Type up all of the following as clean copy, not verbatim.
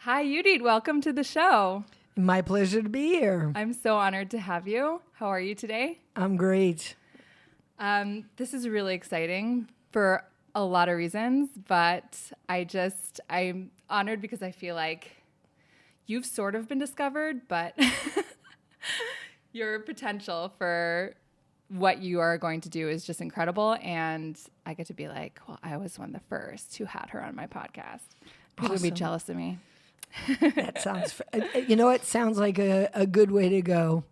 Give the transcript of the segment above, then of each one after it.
Hi, Yehudit. Welcome to the show. My pleasure to be here. I'm so honored to have you. How are you today? I'm great. This is really exciting for a lot of reasons, but I'm honored because I feel like you've sort of been discovered, but your potential for what you are going to do is just incredible. And I get to be like, well, I was one of the first who had her on my podcast. People would be Awesome. jealous of me. That sounds, it sounds like a good way to go.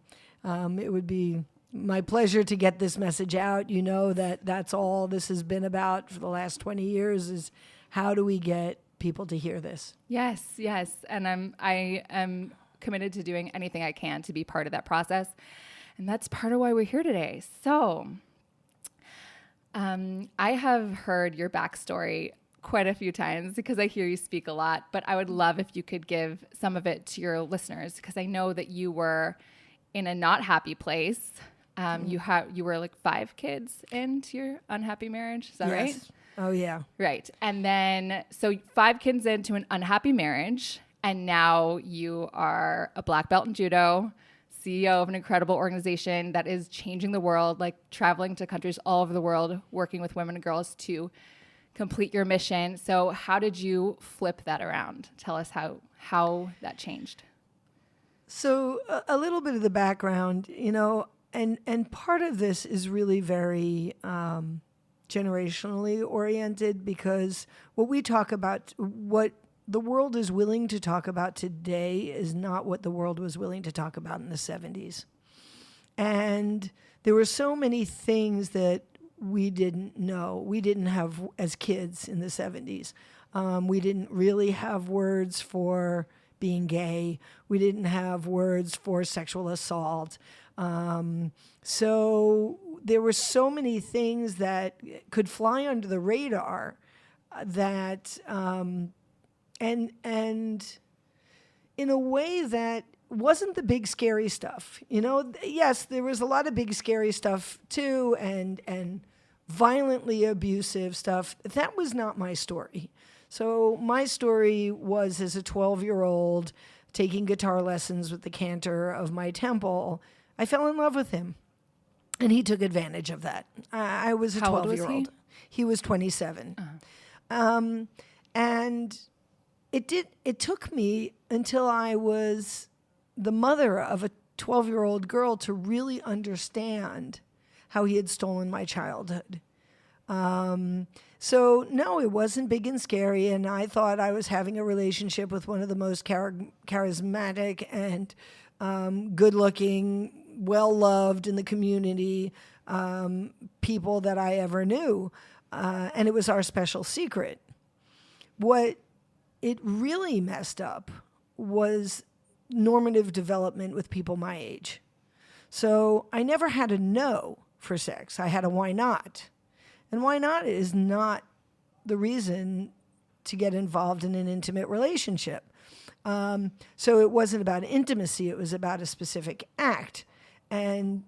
It would be my pleasure to get this message out. You know that's all this has been about for the last 20 years is how do we get people to hear this? Yes. And I am committed to doing anything I can to be part of that process. And that's part of why we're here today. So I have heard your backstory quite a few times because I hear you speak a lot, but I would love if you could give some of it to your listeners because I know that you were in a not happy place. You were like 5 kids into your unhappy marriage. Is that right? Oh, yeah. Right. And then, so 5 kids into an unhappy marriage, and now you are a black belt in judo, CEO of an incredible organization that is changing the world, like traveling to countries all over the world, working with women and girls to complete your mission. So how did you flip that around? Tell us how that changed. So a little bit of the background, and part of this is really very generationally oriented because what the world is willing to talk about today is not what the world was willing to talk about in the 70s. And there were so many things that we didn't know. We didn't have, as kids in the 70s, we didn't really have words for being gay. We didn't have words for sexual assault. So there were so many things that could fly under the radar that, and in a way that wasn't the big scary stuff. Yes, there was a lot of big scary stuff too, and violently abusive stuff. That was not my story. So my story was as a 12-year-old taking guitar lessons with the cantor of my temple. I fell in love with him, and he took advantage of that. I was a 12-year-old. He was 27. Uh-huh. And it took me until I was the mother of a 12-year-old girl to really understand how he had stolen my childhood. So no, it wasn't big and scary, and I thought I was having a relationship with one of the most charismatic and good-looking, well-loved in the community people that I ever knew, and it was our special secret. What it really messed up was normative development with people my age. So I never had a no for sex. I had a why not. And why not is not the reason to get involved in an intimate relationship. So it wasn't about intimacy. It was about a specific act. And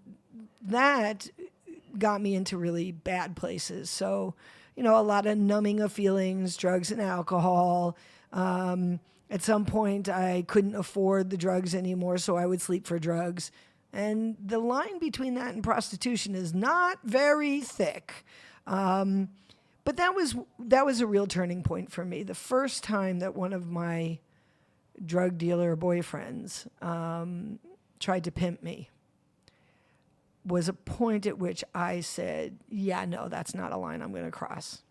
that got me into really bad places. So, a lot of numbing of feelings, drugs and alcohol. At some point, I couldn't afford the drugs anymore, so I would sleep for drugs. And the line between that and prostitution is not very thick. But that was a real turning point for me. The first time that one of my drug dealer boyfriends tried to pimp me was a point at which I said, yeah, no, that's not a line I'm going to cross.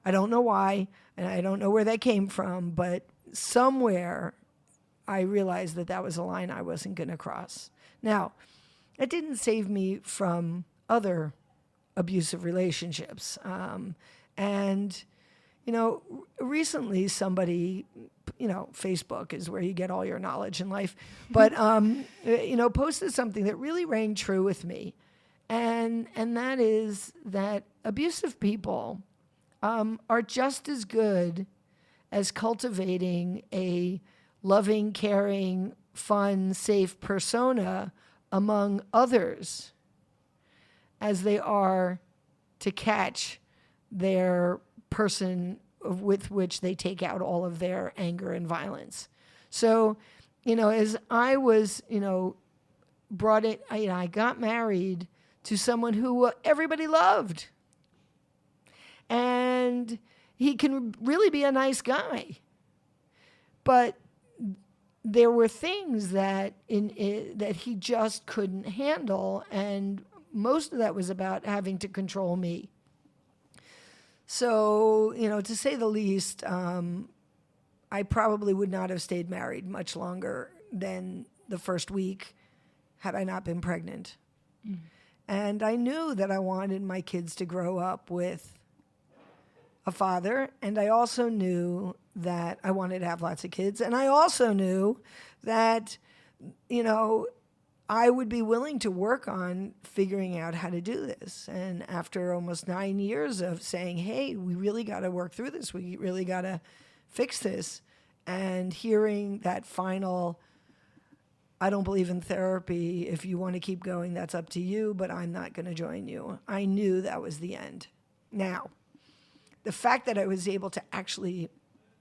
I don't know why, and I don't know where that came from, but somewhere I realized that was a line I wasn't going to cross. Now, it didn't save me from other abusive relationships. Recently somebody, Facebook is where you get all your knowledge in life, but, posted something that really rang true with me. And that is that abusive people are just as good as cultivating a loving, caring, fun, safe persona among others as they are to catch their person with which they take out all of their anger and violence. So, as I was, brought it, I got married to someone who everybody loved. And he can really be a nice guy. But there were things that that he just couldn't handle, and most of that was about having to control me. So, to say the least, I probably would not have stayed married much longer than the first week had I not been pregnant. Mm. And I knew that I wanted my kids to grow up with a father, and I also knew that I wanted to have lots of kids, and I also knew that, I would be willing to work on figuring out how to do this. And after almost 9 years of saying, hey, we really got to work through this, we really got to fix this, and hearing that final, I don't believe in therapy, if you want to keep going, that's up to you, but I'm not going to join you. I knew that was the end. Now, the fact that I was able to actually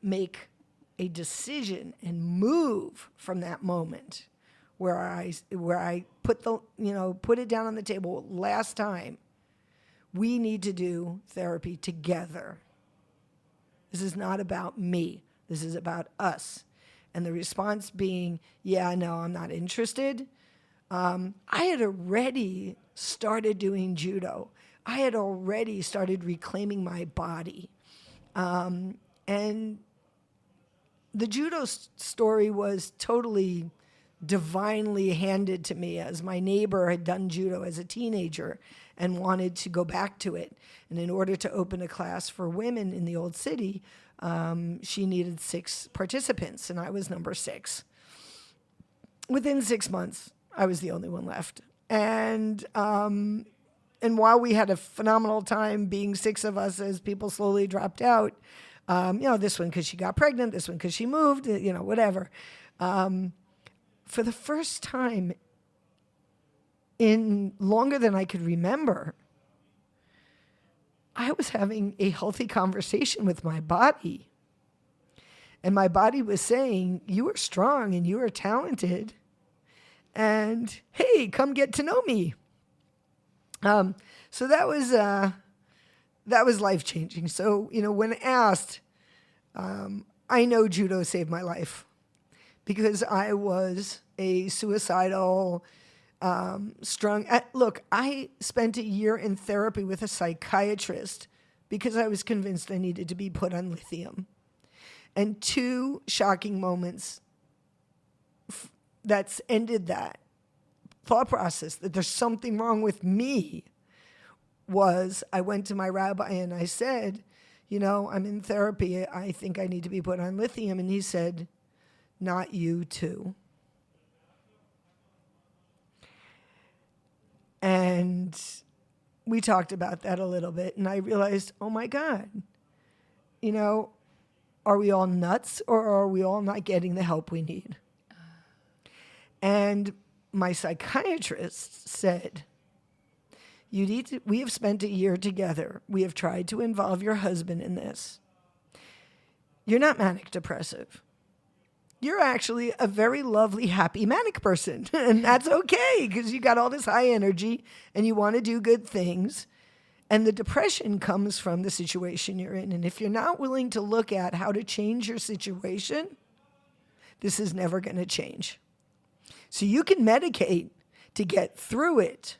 make a decision and move from that moment where I put it down on the table last time, we need to do therapy together. This is not about me. This is about us. And the response being, yeah, no, I'm not interested. I had already started doing judo. I had already started reclaiming my body. And the judo story was totally divinely handed to me, as my neighbor had done judo as a teenager and wanted to go back to it. And in order to open a class for women in the old city, she needed 6 participants, and I was number 6. Within 6 months, I was the only one left. And while we had a phenomenal time being 6 of us as people slowly dropped out, this one because she got pregnant, this one because she moved, whatever. For the first time in longer than I could remember, I was having a healthy conversation with my body. And my body was saying, you are strong and you are talented. And hey, come get to know me. So that was life-changing. So, when asked, I know judo saved my life because I was a suicidal, look, I spent a year in therapy with a psychiatrist because I was convinced I needed to be put on lithium. And 2 shocking moments that's ended that thought process that there's something wrong with me was I went to my rabbi and I said, I'm in therapy. I think I need to be put on lithium. And he said, not you too. And we talked about that a little bit, and I realized, oh my God, are we all nuts or are we all not getting the help we need? And my psychiatrist said, Yehudit, we have spent a year together. We have tried to involve your husband in this. You're not manic depressive. You're actually a very lovely, happy, manic person. And that's okay because you got all this high energy and you want to do good things. And the depression comes from the situation you're in. And if you're not willing to look at how to change your situation, this is never going to change. So you can medicate to get through it,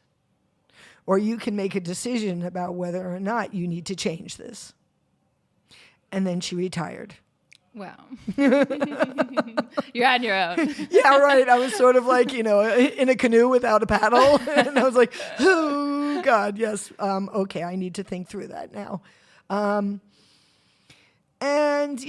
or you can make a decision about whether or not you need to change this. And then she retired. Wow. You're on your own. Yeah, right. I was sort of like, in a canoe without a paddle. And I was like, oh, God, yes. Okay, I need to think through that now. And,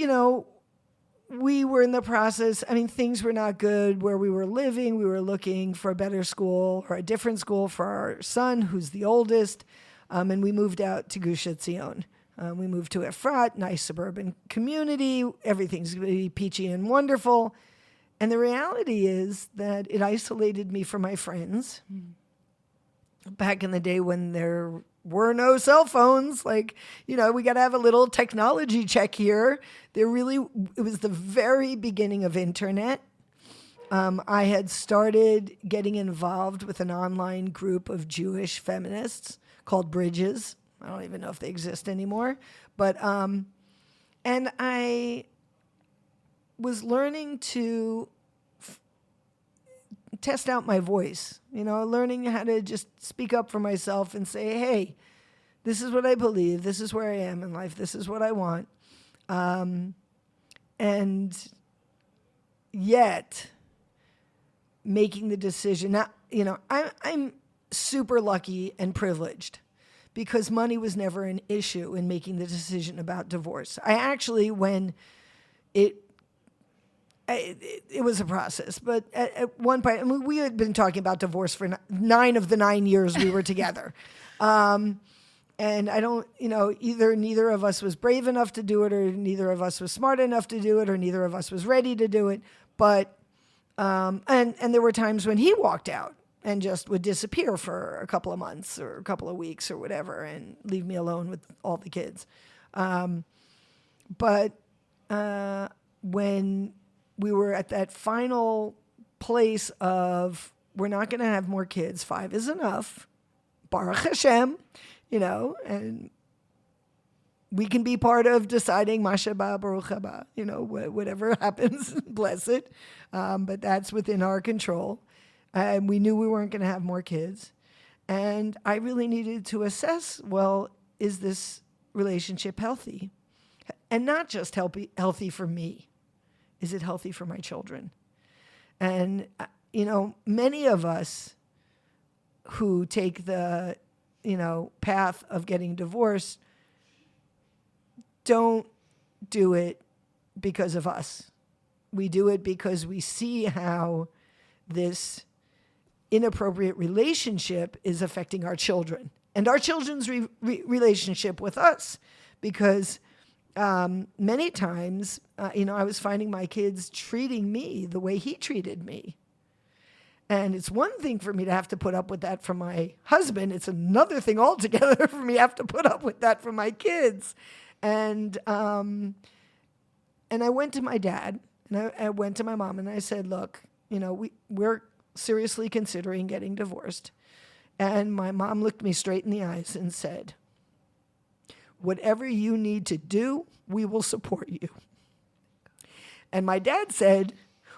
we were in the process. Things were not good where we were living. We were looking for a better school or a different school for our son, who's the oldest. And we moved out to Gush Etzion. We moved to Efrat, nice suburban community. Everything's going to be peachy and wonderful. And the reality is that it isolated me from my friends. Back in the day when there were no cell phones. Like, we got to have a little technology check here. It was the very beginning of internet. I had started getting involved with an online group of Jewish feminists called Bridges. I don't even know if they exist anymore. But, and I was learning to test out my voice, learning how to just speak up for myself and say, hey, this is what I believe. This is where I am in life. This is what I want. And yet making the decision, I'm super lucky and privileged because money was never an issue in making the decision about divorce. I actually, when it was a process, but at one point, we had been talking about divorce for 9 of the 9 years we were together. And I don't, either neither of us was brave enough to do it, or neither of us was smart enough to do it, or neither of us was ready to do it. But, and there were times when he walked out and just would disappear for a couple of months or a couple of weeks or whatever and leave me alone with all the kids. But when we were at that final place of, we're not going to have more kids, 5 is enough, Baruch Hashem, and we can be part of deciding Masha ba Baruch haba, whatever happens, bless it. But that's within our control. And we knew we weren't going to have more kids. And I really needed to assess, well, is this relationship healthy? And not just healthy for me. Is it healthy for my children? And, many of us who take the, path of getting divorced don't do it because of us. We do it because we see how this inappropriate relationship is affecting our children and our children's relationship with us. Because many times, I was finding my kids treating me the way he treated me. And it's one thing for me to have to put up with that from my husband. It's another thing altogether for me to have to put up with that from my kids. And I went to my dad, and I went to my mom, and I said, look, we're seriously considering getting divorced. And my mom looked me straight in the eyes and said, whatever you need to do, we will support you. And my dad said,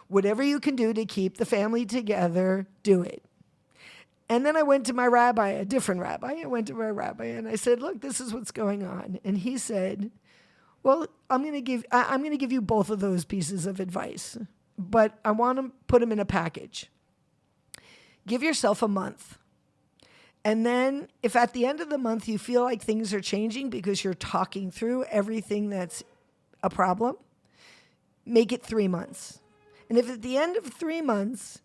whatever you can do to keep the family together, do it. And then I went to my rabbi, a different rabbi. I went to my rabbi and I said, look, this is what's going on. And he said, well, I'm going to give you both of those pieces of advice, but I want to put them in a package. Give yourself a month. And then if at the end of the month you feel like things are changing because you're talking through everything that's a problem, make it 3 months. And if at the end of 3 months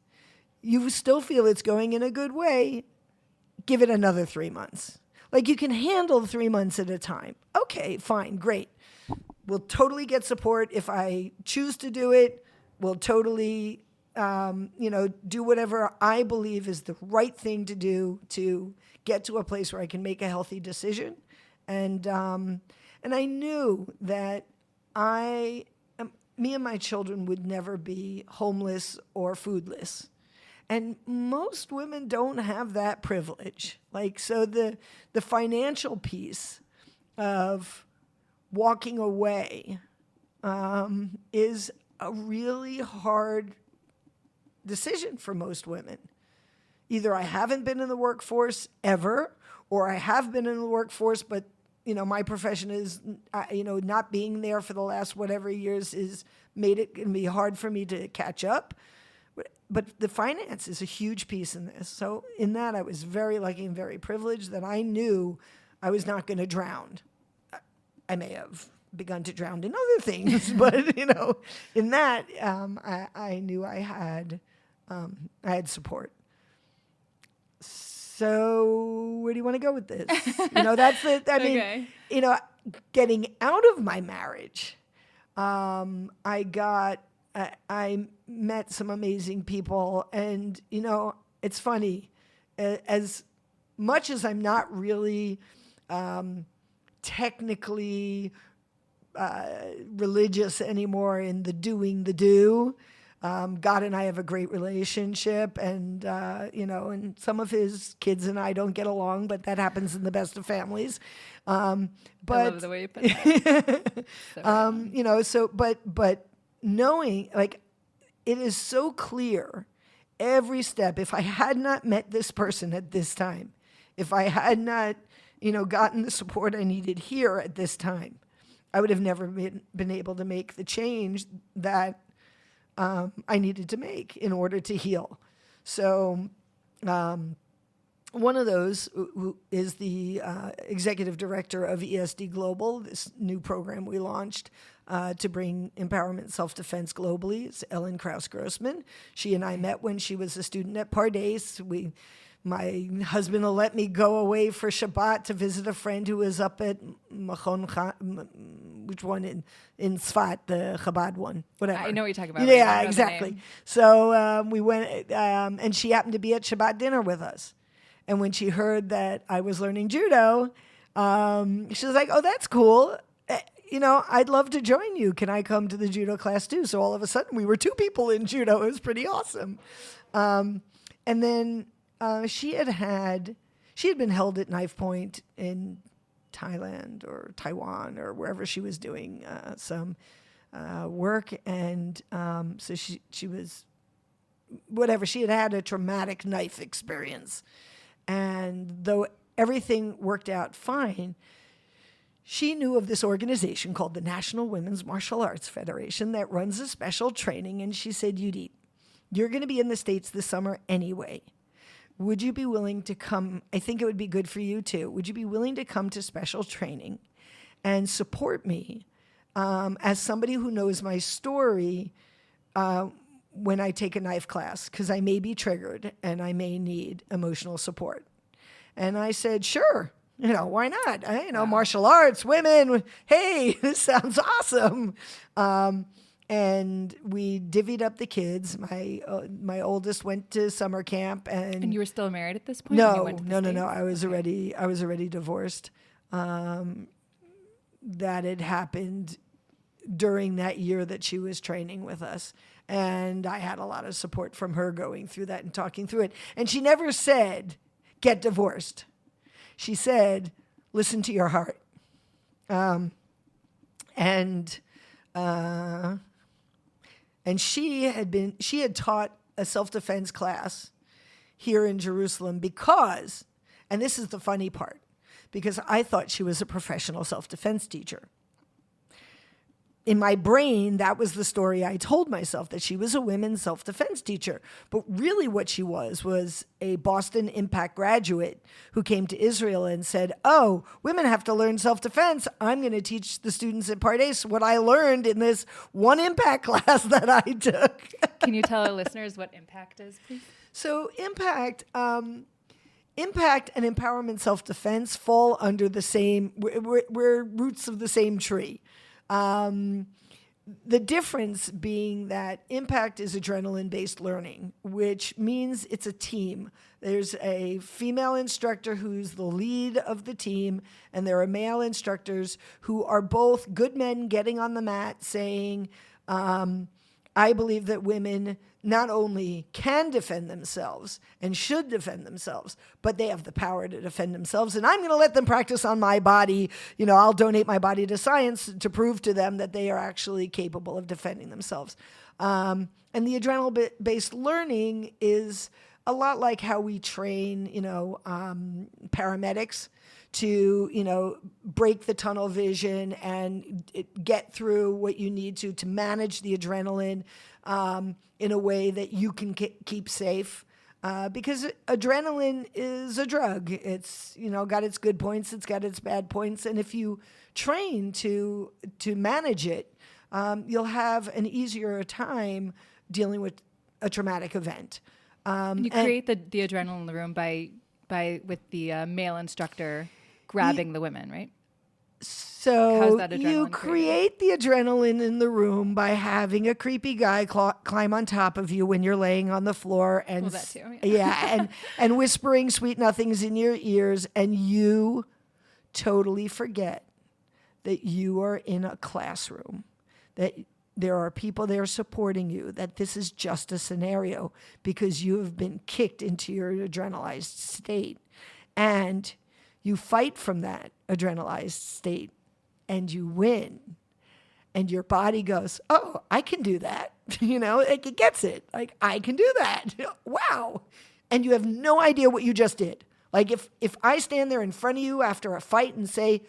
you still feel it's going in a good way, give it another 3 months. Like, you can handle 3 months at a time. Okay, fine, great. We'll totally get support if I choose to do it. We'll totally, do whatever I believe is the right thing to do to get to a place where I can make a healthy decision. And I knew that me and my children would never be homeless or foodless. And most women don't have that privilege. Like, so the financial piece of walking away is a really hard decision for most women. Either I haven't been in the workforce ever, or I have been in the workforce, but my profession is, not being there for the last whatever years is made it can be hard for me to catch up. But the finance is a huge piece in this. So in that, I was very lucky and very privileged that I knew I was not going to drown. I may have begun to drown in other things, but in that, I knew I had support. So where do you want to go with this? That's it. I mean, Okay. Getting out of my marriage, I met some amazing people, and it's funny, as much as I'm not really technically religious anymore in the doing the do, God and I have a great relationship, and and some of his kids and I don't get along, but that happens in the best of families. But I love the way you put that. but knowing, like, it is so clear every step. If I had not met this person at this time, if I had not, gotten the support I needed here at this time, I would have never been able to make the change that I needed to make in order to heal. So one of those who is the executive director of ESD Global, this new program we launched to bring empowerment self-defense globally, is Ellen Krauss-Grossman. She and I met when she was a student at Pardes. My husband will let me go away for Shabbat to visit a friend who was up at which one in Tzfat, the Chabad one, whatever. I know what you're talking about. Yeah, exactly. So we went, and she happened to be at Shabbat dinner with us. And when she heard that I was learning judo, she was like, "Oh, that's cool. I'd love to join you. Can I come to the judo class too?" So all of a sudden, we were 2 people in judo. It was pretty awesome. And then she had been held at knife point in Thailand or Taiwan or wherever she was doing some work, and so she was whatever. She had a traumatic knife experience, and though everything worked out fine, she knew of this organization called the National Women's Martial Arts Federation that runs a special training, and she said, "Yehudit, you're going to be in the States this summer anyway. Would you be willing to come? I think it would be good for you too. Would you be willing to come to special training and support me as somebody who knows my story when I take a knife class? Because I may be triggered and I may need emotional support." And I said, "Sure. Why not? Martial arts, women. Hey, this sounds awesome." And we divvied up the kids. My oldest went to summer camp, and you were still married at this point? No. I was already divorced. That had happened during that year that she was training with us, and I had a lot of support from her going through that and talking through it. And she never said, "Get divorced." She said, "Listen to your heart." And she had taught a self-defense class here in Jerusalem because, and this is the funny part, because I thought she was a professional self-defense teacher. In my brain, that was the story I told myself, that she was a women's self-defense teacher. But really what she was a Boston Impact graduate who came to Israel and said, "Oh, women have to learn self-defense. I'm going to teach the students at Pardes what I learned in this one Impact class that I took." Can you tell our listeners what Impact is, please? So Impact and empowerment self-defense fall under the same, we're roots of the same tree. The difference being that Impact is adrenaline-based learning, which means it's a team. There's a female instructor who's the lead of the team, and there are male instructors who are both good men getting on the mat saying, "I believe that women not only can defend themselves and should defend themselves, but they have the power to defend themselves. And I'm going to let them practice on my body. I'll donate my body to science to prove to them that they are actually capable of defending themselves." And the adrenaline-based learning is a lot like how we train, paramedics to, break the tunnel vision and get through what you need to manage the adrenaline in a way that you can keep safe. Because adrenaline is a drug. It's, got its good points, it's got its bad points. And if you train to manage it, you'll have an easier time dealing with a traumatic event. You create the adrenaline in the room by with the male instructor grabbing the women, right? So that adrenaline you create the adrenaline in the room by having a creepy guy climb on top of you when you're laying on the floor and Well, that too, yeah. yeah, and whispering sweet nothings in your ears, and you totally forget that you are in a classroom, that there are people there supporting you, that this is just a scenario because you have been kicked into your adrenalized state. And you fight from that adrenalized state and you win. And your body goes, oh, I can do that. Like it gets it. Like, I can do that. Wow. And you have no idea what you just did. Like if I stand there in front of you after a fight and say,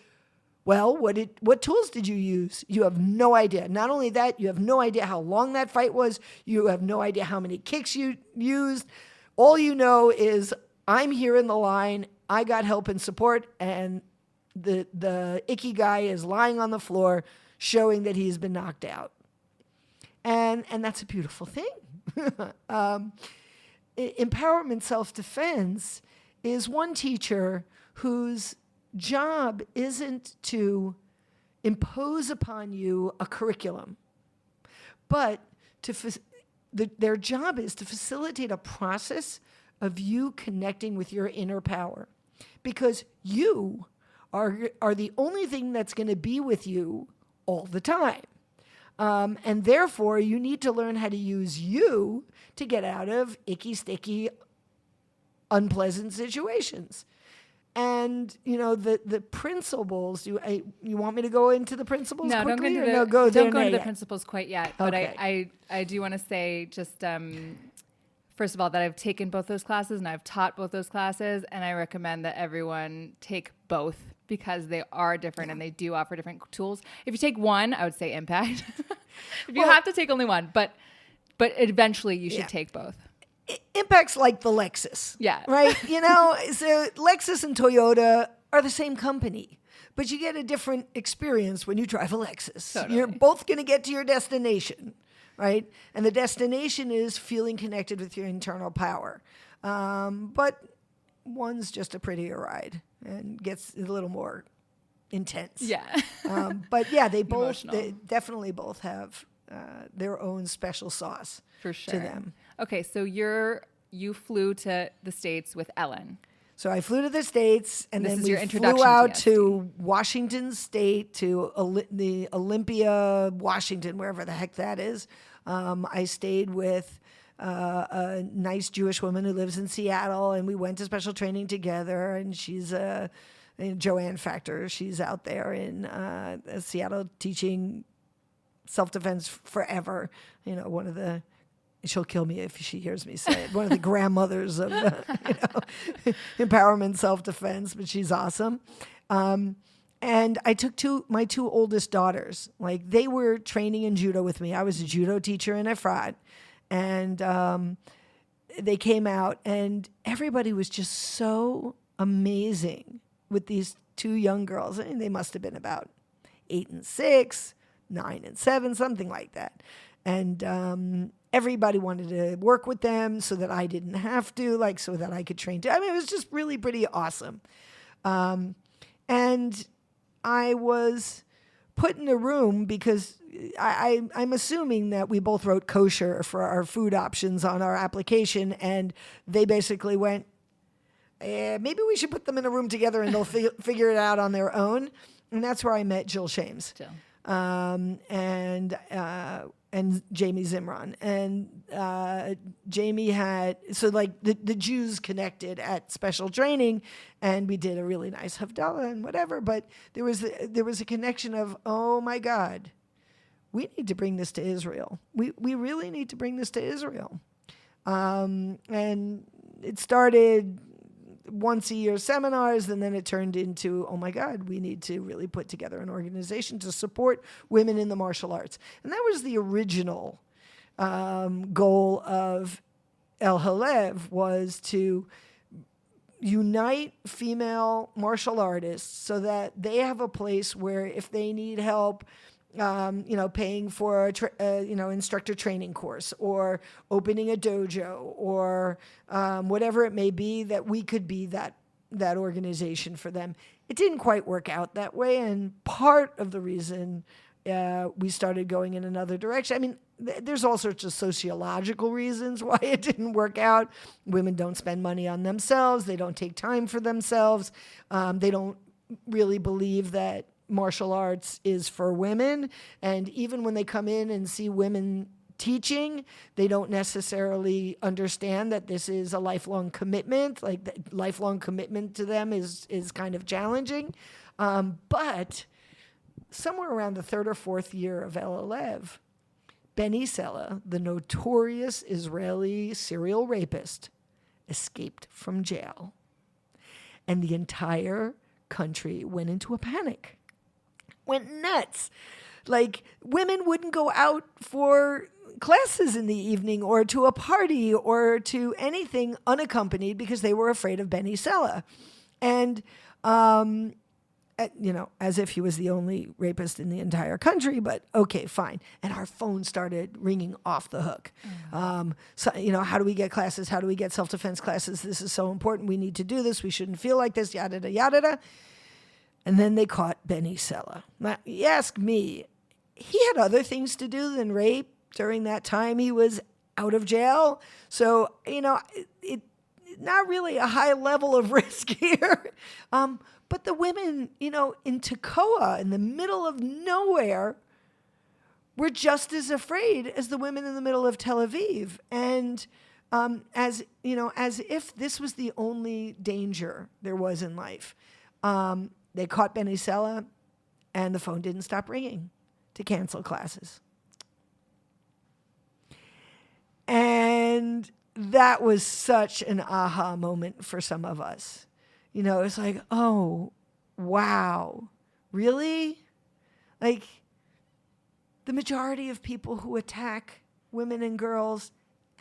well, what tools did you use? You have no idea. Not only that, you have no idea how long that fight was. You have no idea how many kicks you used. All you know is I'm here in the line. I got help and support, and the icky guy is lying on the floor, showing that he's been knocked out. And that's a beautiful thing. Empowerment self-defense is one teacher whose job isn't to impose upon you a curriculum, but their job is to facilitate a process of you connecting with your inner power, because you are the only thing that's going to be with you all the time. And therefore, you need to learn how to use you to get out of icky, sticky, unpleasant situations. And, the principles, you want me to go into the principles No, quickly? don't go into the principles quite yet. But Okay. I do want to say just, first of all, that I've taken both those classes and I've taught both those classes. And I recommend that everyone take both because they are different and they do offer different tools. If you take one, I would say impact. If you have to take only one, but eventually you should take both. Impact's like the Lexus. Yeah. Right? So Lexus and Toyota are the same company, but you get a different experience when you drive a Lexus. Totally. You're both going to get to your destination, right? And the destination is feeling connected with your internal power. But one's just a prettier ride and gets a little more intense. Yeah. But yeah, they Emotional. definitely both have their own special sauce For sure. to them. Okay, so you flew to the States with Ellen. So I flew to the States, and This then is we your introduction flew to out SD. to Washington State, to the Olympia, Washington, wherever the heck that is. I stayed with a nice Jewish woman who lives in Seattle, and we went to special training together. And she's Joanne Factor. She's out there in Seattle teaching self-defense forever. One of the... She'll kill me if she hears me say it. One of the grandmothers of empowerment self-defense, but she's awesome. And I took my two oldest daughters. Like, they were training in judo with me. I was a judo teacher in Efrat. And they came out, and everybody was just so amazing with these two young girls. I mean, they must have been about 8 and 6, 9 and 7, something like that. And everybody wanted to work with them so that I didn't have to, so that I could train too. I mean, it was just really pretty awesome. And I was put in a room because I'm assuming that we both wrote kosher for our food options on our application, and they basically went, maybe we should put them in a room together and they'll figure it out on their own. And that's where I met Jill Shames. Jill. And Jamie Zimron. And Jamie had, so the Jews connected at special training, and we did a really nice Havdalah and whatever, but there was a connection of, oh my God, we need to bring this to Israel. We really need to bring this to Israel. And it started once a year seminars, and then it turned into, oh my God, we need to really put together an organization to support women in the martial arts. And that was the original goal of El Halev, was to unite female martial artists so that they have a place where if they need help, paying for a instructor training course or opening a dojo or whatever it may be, that we could be that organization for them. it didn't quite work out that way. And part of the reason we started going in another direction, I mean, there's all sorts of sociological reasons why it didn't work out. Women don't spend money on themselves. They don't take time for themselves. They don't really believe that martial arts is for women. And even when they come in and see women teaching, they don't necessarily understand that this is a lifelong commitment. Like, the lifelong commitment to them is kind of challenging. But somewhere around the third or fourth year of Elalev, Benny Sella, the notorious Israeli serial rapist, escaped from jail. And the entire country went into a panic. Went nuts. Like, women wouldn't go out for classes in the evening or to a party or to anything unaccompanied because they were afraid of Benny Sella. And, as if he was the only rapist in the entire country, but okay, fine. And our phone started ringing off the hook. So, how do we get classes? How do we get self-defense classes? This is so important. We need to do this. We shouldn't feel like this, yada, yada, yada. And then they caught Benny Sella. Now, you ask me, he had other things to do than rape during that time he was out of jail. So, it not really a high level of risk here. But the women, in Tekoa, in the middle of nowhere, were just as afraid as the women in the middle of Tel Aviv. And as if this was the only danger there was in life. They caught Benny Sella, and the phone didn't stop ringing to cancel classes. And that was such an aha moment for some of us. It's like, oh, wow, really? Like, the majority of people who attack women and girls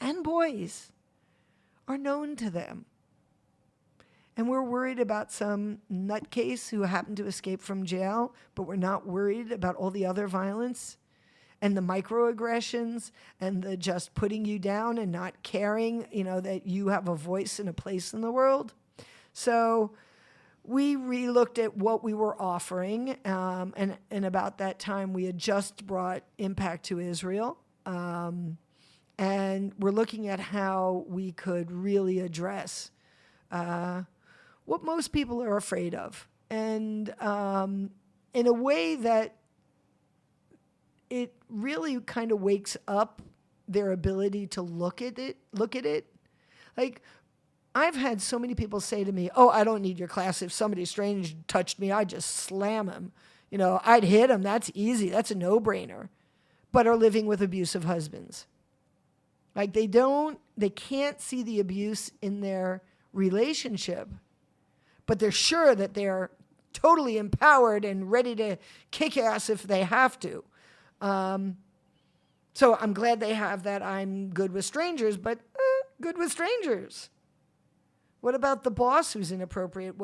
and boys are known to them. And we're worried about some nutcase who happened to escape from jail, but we're not worried about all the other violence and the microaggressions and the just putting you down and not caring, that you have a voice and a place in the world. So we re-looked at what we were offering, and about that time we had just brought Impact to Israel, and we're looking at how we could really address what most people are afraid of, and in a way that it really kind of wakes up their ability to look at it. Like, I've had so many people say to me, oh, I don't need your class. If somebody strange touched me, I'd just slam him. I'd hit him. That's easy. That's a no-brainer. But are living with abusive husbands. Like, they can't see the abuse in their relationship, but they're sure that they're totally empowered and ready to kick ass if they have to. So I'm glad they have that I'm good with strangers, but good with strangers. What about the boss who's inappropriate?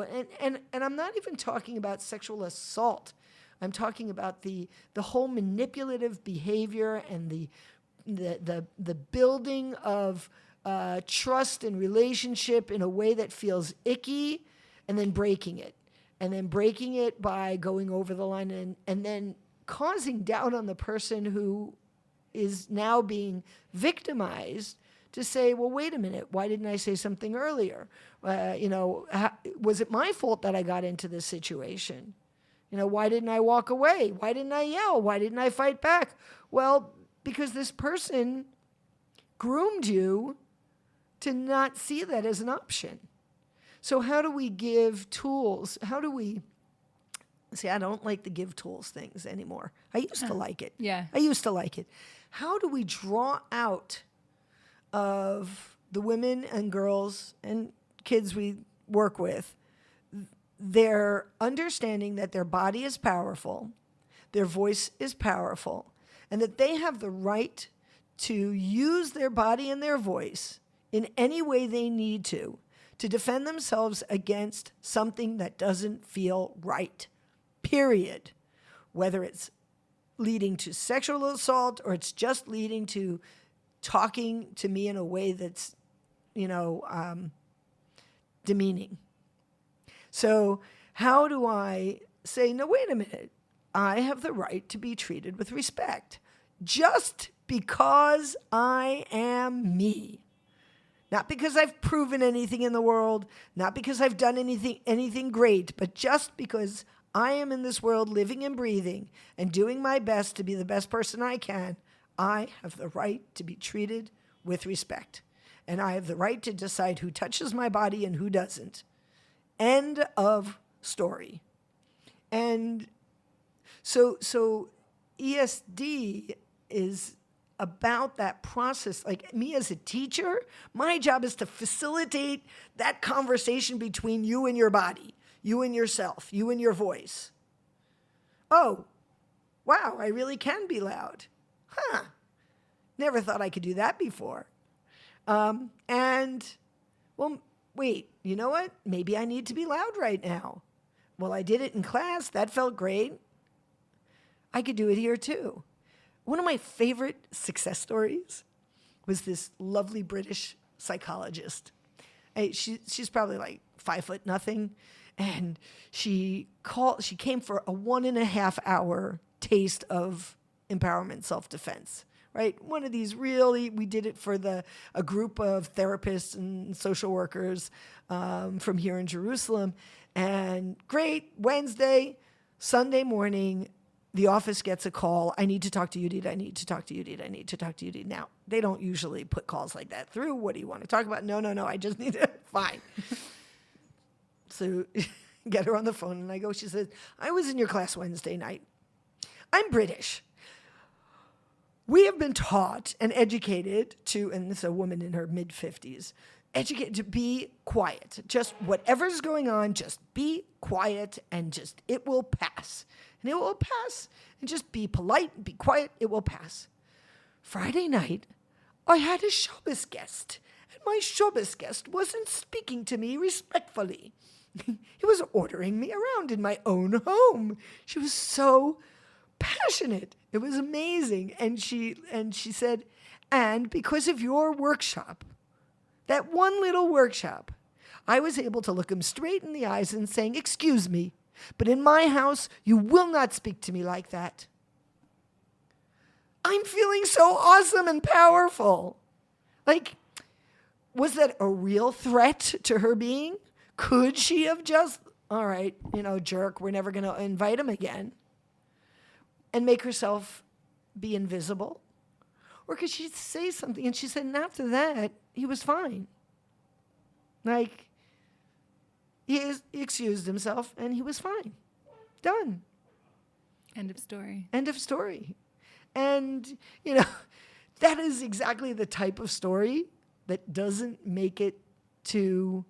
And I'm not even talking about sexual assault. I'm talking about the whole manipulative behavior and the building of trust and relationship in a way that feels icky, and then breaking it. And then breaking it by going over the line and then causing doubt on the person who is now being victimized to say, well, wait a minute, why didn't I say something earlier? Was it my fault that I got into this situation? Why didn't I walk away? Why didn't I yell? Why didn't I fight back? Well, because this person groomed you to not see that as an option. So how do we give tools? How do we... See, I don't like the give tools things anymore. I used to like it. Yeah. I used to like it. How do we draw out of the women and girls and kids we work with their understanding that their body is powerful, their voice is powerful, and that they have the right to use their body and their voice in any way they need to defend themselves against something that doesn't feel right. Period. Whether it's leading to sexual assault or it's just leading to talking to me in a way that's, demeaning. So How do I say, no, wait a minute. I have the right to be treated with respect just because I am me. Not because I've proven anything in the world, not because I've done anything great, but just because I am in this world living and breathing and doing my best to be the best person I can. I have the right to be treated with respect. And I have the right to decide who touches my body and who doesn't. End of story. And so ESD is about that process. Like me as a teacher, my job is to facilitate that conversation between you and your body, you and yourself, you and your voice. Oh, wow, I really can be loud. Huh. Never thought I could do that before. Well, wait, you know what? Maybe I need to be loud right now. Well, I did it in class. That felt great. I could do it here too. One of my favorite success stories was this lovely British psychologist. She's probably like 5'0", and she came for a 1.5 hour taste of empowerment self-defense. Right, one of these we did it for a group of therapists and social workers from here in Jerusalem, and great. Wednesday, Sunday morning, the office gets a call. I need to talk to Yehudit. I need to talk to Yehudit. I need to talk to Yehudit. Now, they don't usually put calls like that through. What do you want to talk about? No. I just need to. Fine. So get her on the phone, and I go. She says, I was in your class Wednesday night. I'm British. We have been taught and educated to, and this is a woman in her mid-50s, educated to be quiet. Just whatever's going on, just be quiet and just, it will pass. And it will pass. And just be polite, be quiet, it will pass. Friday night, I had a Shabbos guest. And my Shabbos guest wasn't speaking to me respectfully. He was ordering me around in my own home. She was so passionate. It was amazing. And she said, and because of your workshop, that one little workshop, I was able to look him straight in the eyes and saying, excuse me, but in my house, you will not speak to me like that. I'm feeling so awesome and powerful. Like, was that a real threat to her being? Could she have just, all right, jerk, we're never going to invite him again? And make herself be invisible? Or could she say something? And she said, and after that, he was fine. Like, he excused himself, and he was fine. Done. End of story. End of story. And, that is exactly the type of story that doesn't make it to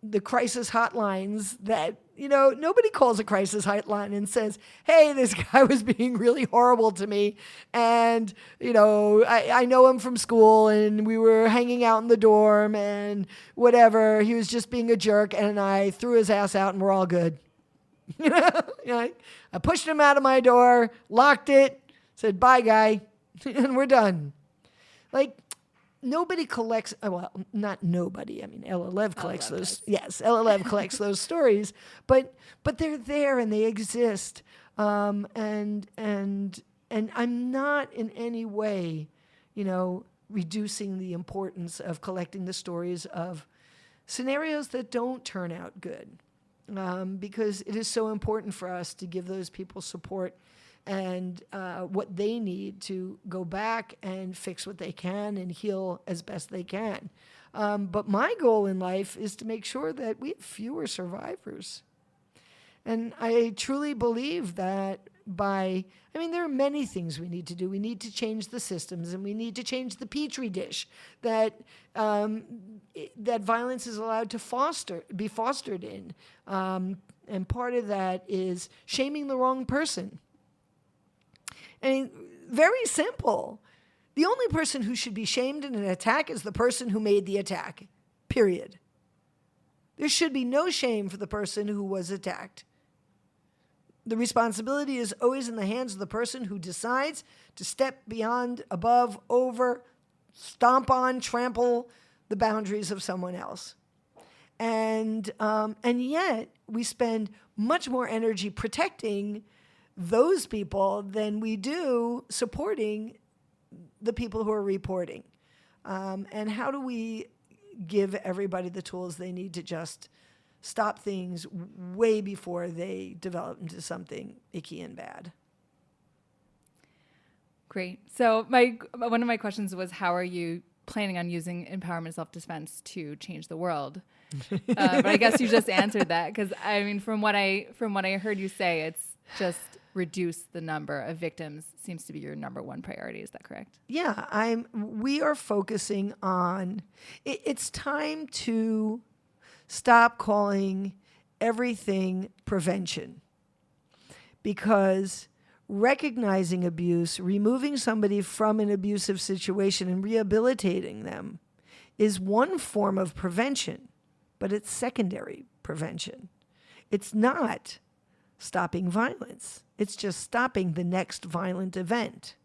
the crisis hotlines that, nobody calls a crisis hotline and says, hey, this guy was being really horrible to me. And, I know him from school and we were hanging out in the dorm and whatever. He was just being a jerk and I threw his ass out and we're all good. I pushed him out of my door, locked it, said, bye, guy, and we're done. Like, nobody collects, well, not nobody. I mean, LLev collects those. Does. Yes, LLev collects those stories, but they're there and they exist. And I'm not in any way, reducing the importance of collecting the stories of scenarios that don't turn out good, because it is so important for us to give those people support and what they need to go back and fix what they can and heal as best they can. But my goal in life is to make sure that we have fewer survivors. And I truly believe that there are many things we need to do. We need to change the systems and we need to change the petri dish that violence is allowed to be fostered in. And part of that is shaming the wrong person. I mean, very simple. The only person who should be shamed in an attack is the person who made the attack, period. There should be no shame for the person who was attacked. The responsibility is always in the hands of the person who decides to step beyond, above, over, stomp on, trample the boundaries of someone else. And yet we spend much more energy protecting those people than we do supporting the people who are reporting. And how do we give everybody the tools they need to just stop things way before they develop into something icky and bad? Great. So one of my questions was, how are you planning on using empowerment self-defense to change the world? But I guess you just answered that, because I mean, from what I heard you say, it's just reduce the number of victims seems to be your number one priority. Is that correct? Yeah, we are focusing on, it's time to stop calling everything prevention, because recognizing abuse, removing somebody from an abusive situation and rehabilitating them is one form of prevention, but it's secondary prevention. It's not stopping violence. It's just stopping the next violent event.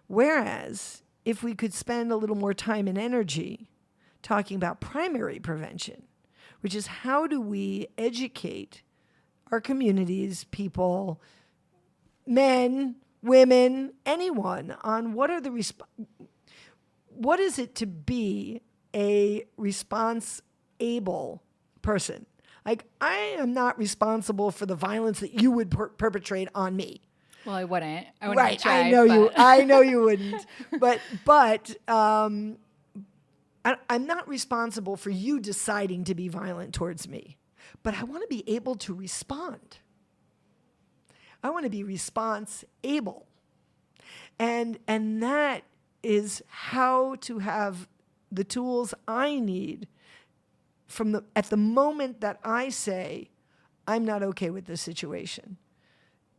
Whereas if we could spend a little more time and energy talking about primary prevention, which is how do we educate our communities, people, men, women, anyone, on what is it to be a response-able person? Like, I am not responsible for the violence that you would perpetrate on me. Well, I wouldn't. I wouldn't Right, try, I know you wouldn't. But I'm not responsible for you deciding to be violent towards me. But I want to be able to respond. I want to be response-able. And that is how to have the tools I need at the moment that I say, I'm not okay with this situation.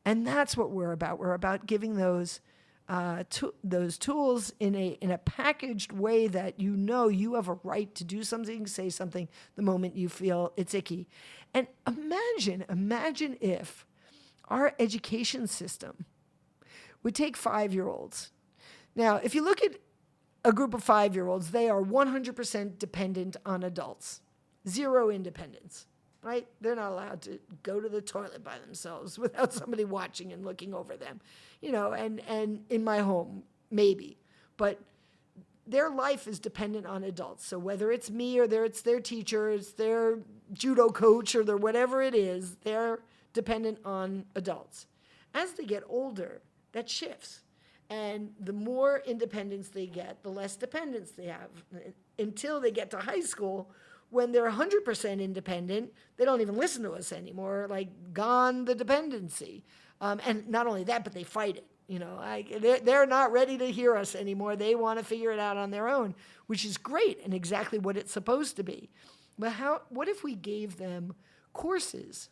And that's what we're about. We're about giving those tools in a packaged way that you have a right to do something, say something the moment you feel it's icky. And imagine if our education system would take 5-year-olds. Now, if you look at a group of 5-year-olds, they are 100% dependent on adults. Zero independence, right? They're not allowed to go to the toilet by themselves without somebody watching and looking over them, and in my home, maybe. But their life is dependent on adults. So whether it's me or it's their teacher, it's their judo coach or whatever it is, they're dependent on adults. As they get older, that shifts. And the more independence they get, the less dependence they have, until they get to high school, when they're 100% independent, they don't even listen to us anymore, like gone the dependency. And not only that, but they fight it. They're not ready to hear us anymore. They want to figure it out on their own, which is great and exactly what it's supposed to be. But what if we gave them courses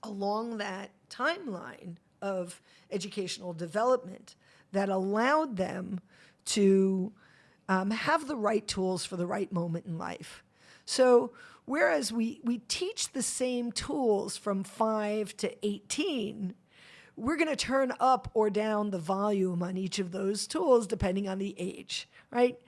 along that timeline of educational development that allowed them to have the right tools for the right moment in life? So whereas we teach the same tools from 5 to 18, we're going to turn up or down the volume on each of those tools depending on the age, right?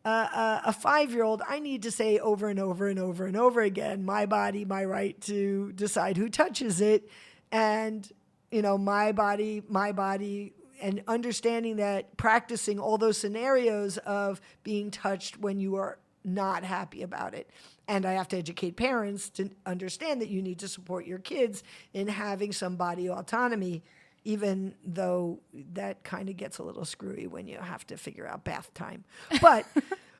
A 5-year-old, I need to say over and over and over and over again, my body, my right to decide who touches it, and my body, and understanding that, practicing all those scenarios of being touched when you are not happy about it. And I have to educate parents to understand that you need to support your kids in having some body autonomy, even though that kind of gets a little screwy when you have to figure out bath time. But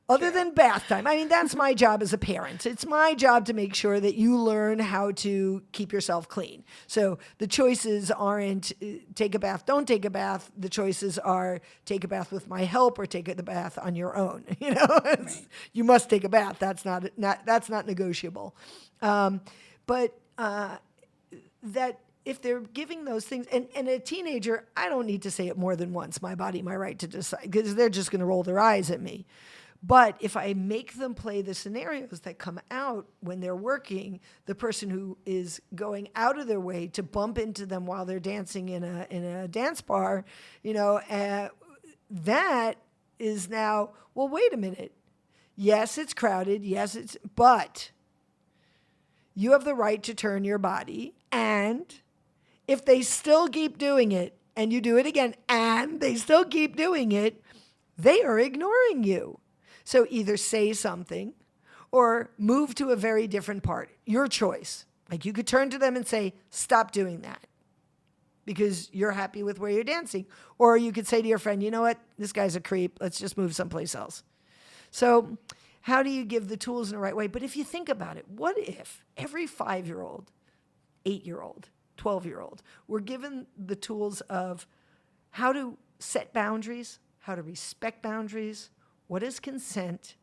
other than bath time, I mean, that's my job as a parent. It's my job to make sure that you learn how to keep yourself clean. So the choices aren't take a bath, don't take a bath. The choices are take a bath with my help or take the bath on your own. Right. You must take a bath. That's not negotiable. But that if they're giving those things, and a teenager, I don't need to say it more than once, my body, my right to decide, because they're just going to roll their eyes at me. But if I make them play the scenarios that come out when they're working, the person who is going out of their way to bump into them while they're dancing in a dance bar, that is now, well, wait a minute. Yes, it's crowded. Yes, but You have the right to turn your body. And if they still keep doing it and you do it again and they still keep doing it, they are ignoring you. So either say something or move to a very different part. Your choice. Like you could turn to them and say, stop doing that because you're happy with where you're dancing. Or you could say to your friend, you know what? This guy's a creep. Let's just move someplace else. So how do you give the tools in the right way? But if you think about it, what if every 5-year-old, 8-year-old, 12-year-old were given the tools of how to set boundaries, how to respect boundaries, what is consent?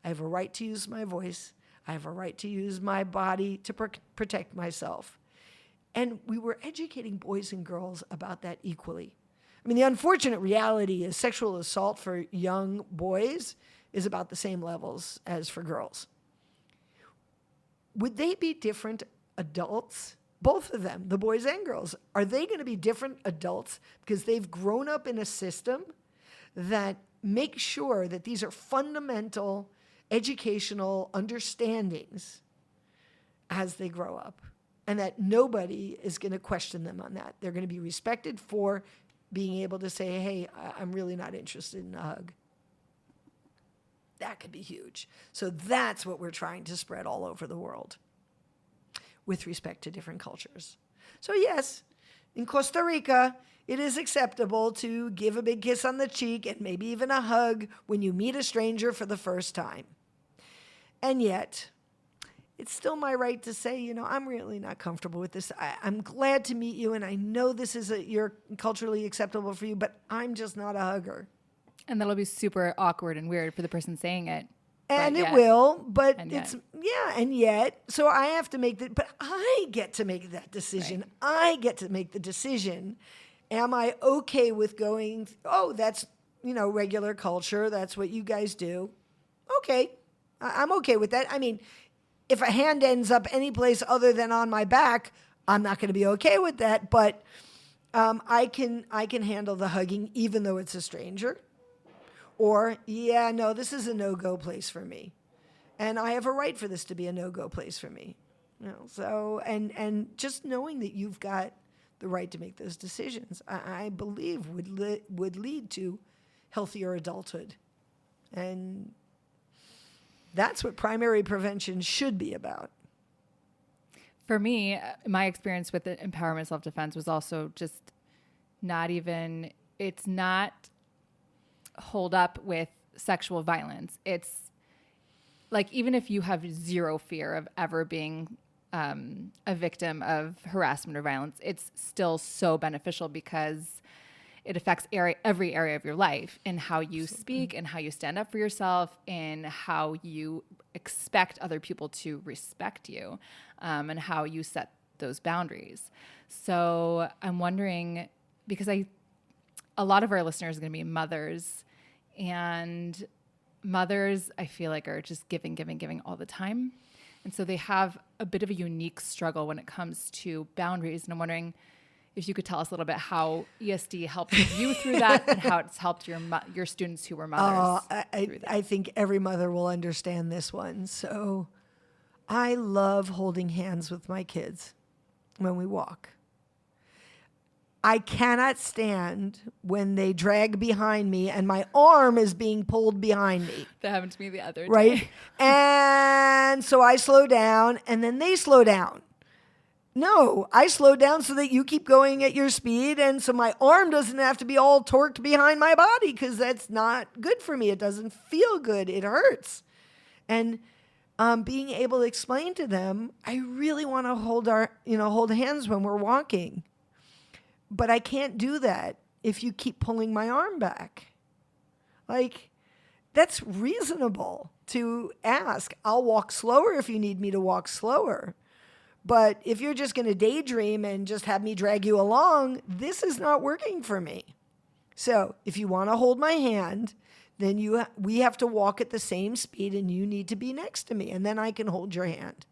I have a right to use my voice. I have a right to use my body to protect myself. And we were educating boys and girls about that equally. I mean, the unfortunate reality is sexual assault for young boys is about the same levels as for girls. Would they be different adults? Both of them, the boys and girls, are they going to be different adults because they've grown up in a system that makes sure that these are fundamental educational understandings as they grow up, and that nobody is going to question them on that? They're going to be respected for being able to say, hey, I'm really not interested in a hug. That could be huge. So that's what we're trying to spread all over the world with respect to different cultures. So yes, in Costa Rica, it is acceptable to give a big kiss on the cheek and maybe even a hug when you meet a stranger for the first time. And yet, it's still my right to say, you know, I'm really not comfortable with this. I'm glad to meet you, and I know this is you're culturally acceptable for you, but I'm just not a hugger. And that'll be super awkward and weird for the person saying it. And it will, but it's, and yet, so I have to make that, but I get to make that decision. Right. I get to make the decision. Am I okay with going, oh, that's, regular culture. That's what you guys do. Okay. I'm okay with that. I mean, if a hand ends up any place other than on my back, I'm not going to be okay with that. But I can handle the hugging even though it's a stranger. Or, this is a no-go place for me. And I have a right for this to be a no-go place for me. So, and just knowing that you've got the right to make those decisions, I believe would lead to healthier adulthood. And that's what primary prevention should be about. For me, my experience with the empowerment self-defense was also just it's not hold up with sexual violence. It's like, even if you have zero fear of ever being a victim of harassment or violence, it's still so beneficial because it affects every area of your life, in how you speak and how you stand up for yourself and how you expect other people to respect you, and how you set those boundaries. So I'm wondering, because a lot of our listeners are going to be mothers, and mothers, I feel like, are just giving all the time. And so they have a bit of a unique struggle when it comes to boundaries. And I'm wondering if you could tell us a little bit how ESD helped you through that and how it's helped your students who were mothers through that. I think every mother will understand this one. So I love holding hands with my kids when we walk. I cannot stand when they drag behind me and my arm is being pulled behind me. That happened to me the other day. Right? And so I slow down and then they slow down. No, I slow down so that you keep going at your speed, and so my arm doesn't have to be all torqued behind my body, because that's not good for me. It doesn't feel good. It hurts. And being able to explain to them, I really want to hold hands when we're walking. But I can't do that if you keep pulling my arm back. Like, that's reasonable to ask. I'll walk slower if you need me to walk slower. But if you're just going to daydream and just have me drag you along, this is not working for me. So if you want to hold my hand, then we have to walk at the same speed, and you need to be next to me, and then I can hold your hand.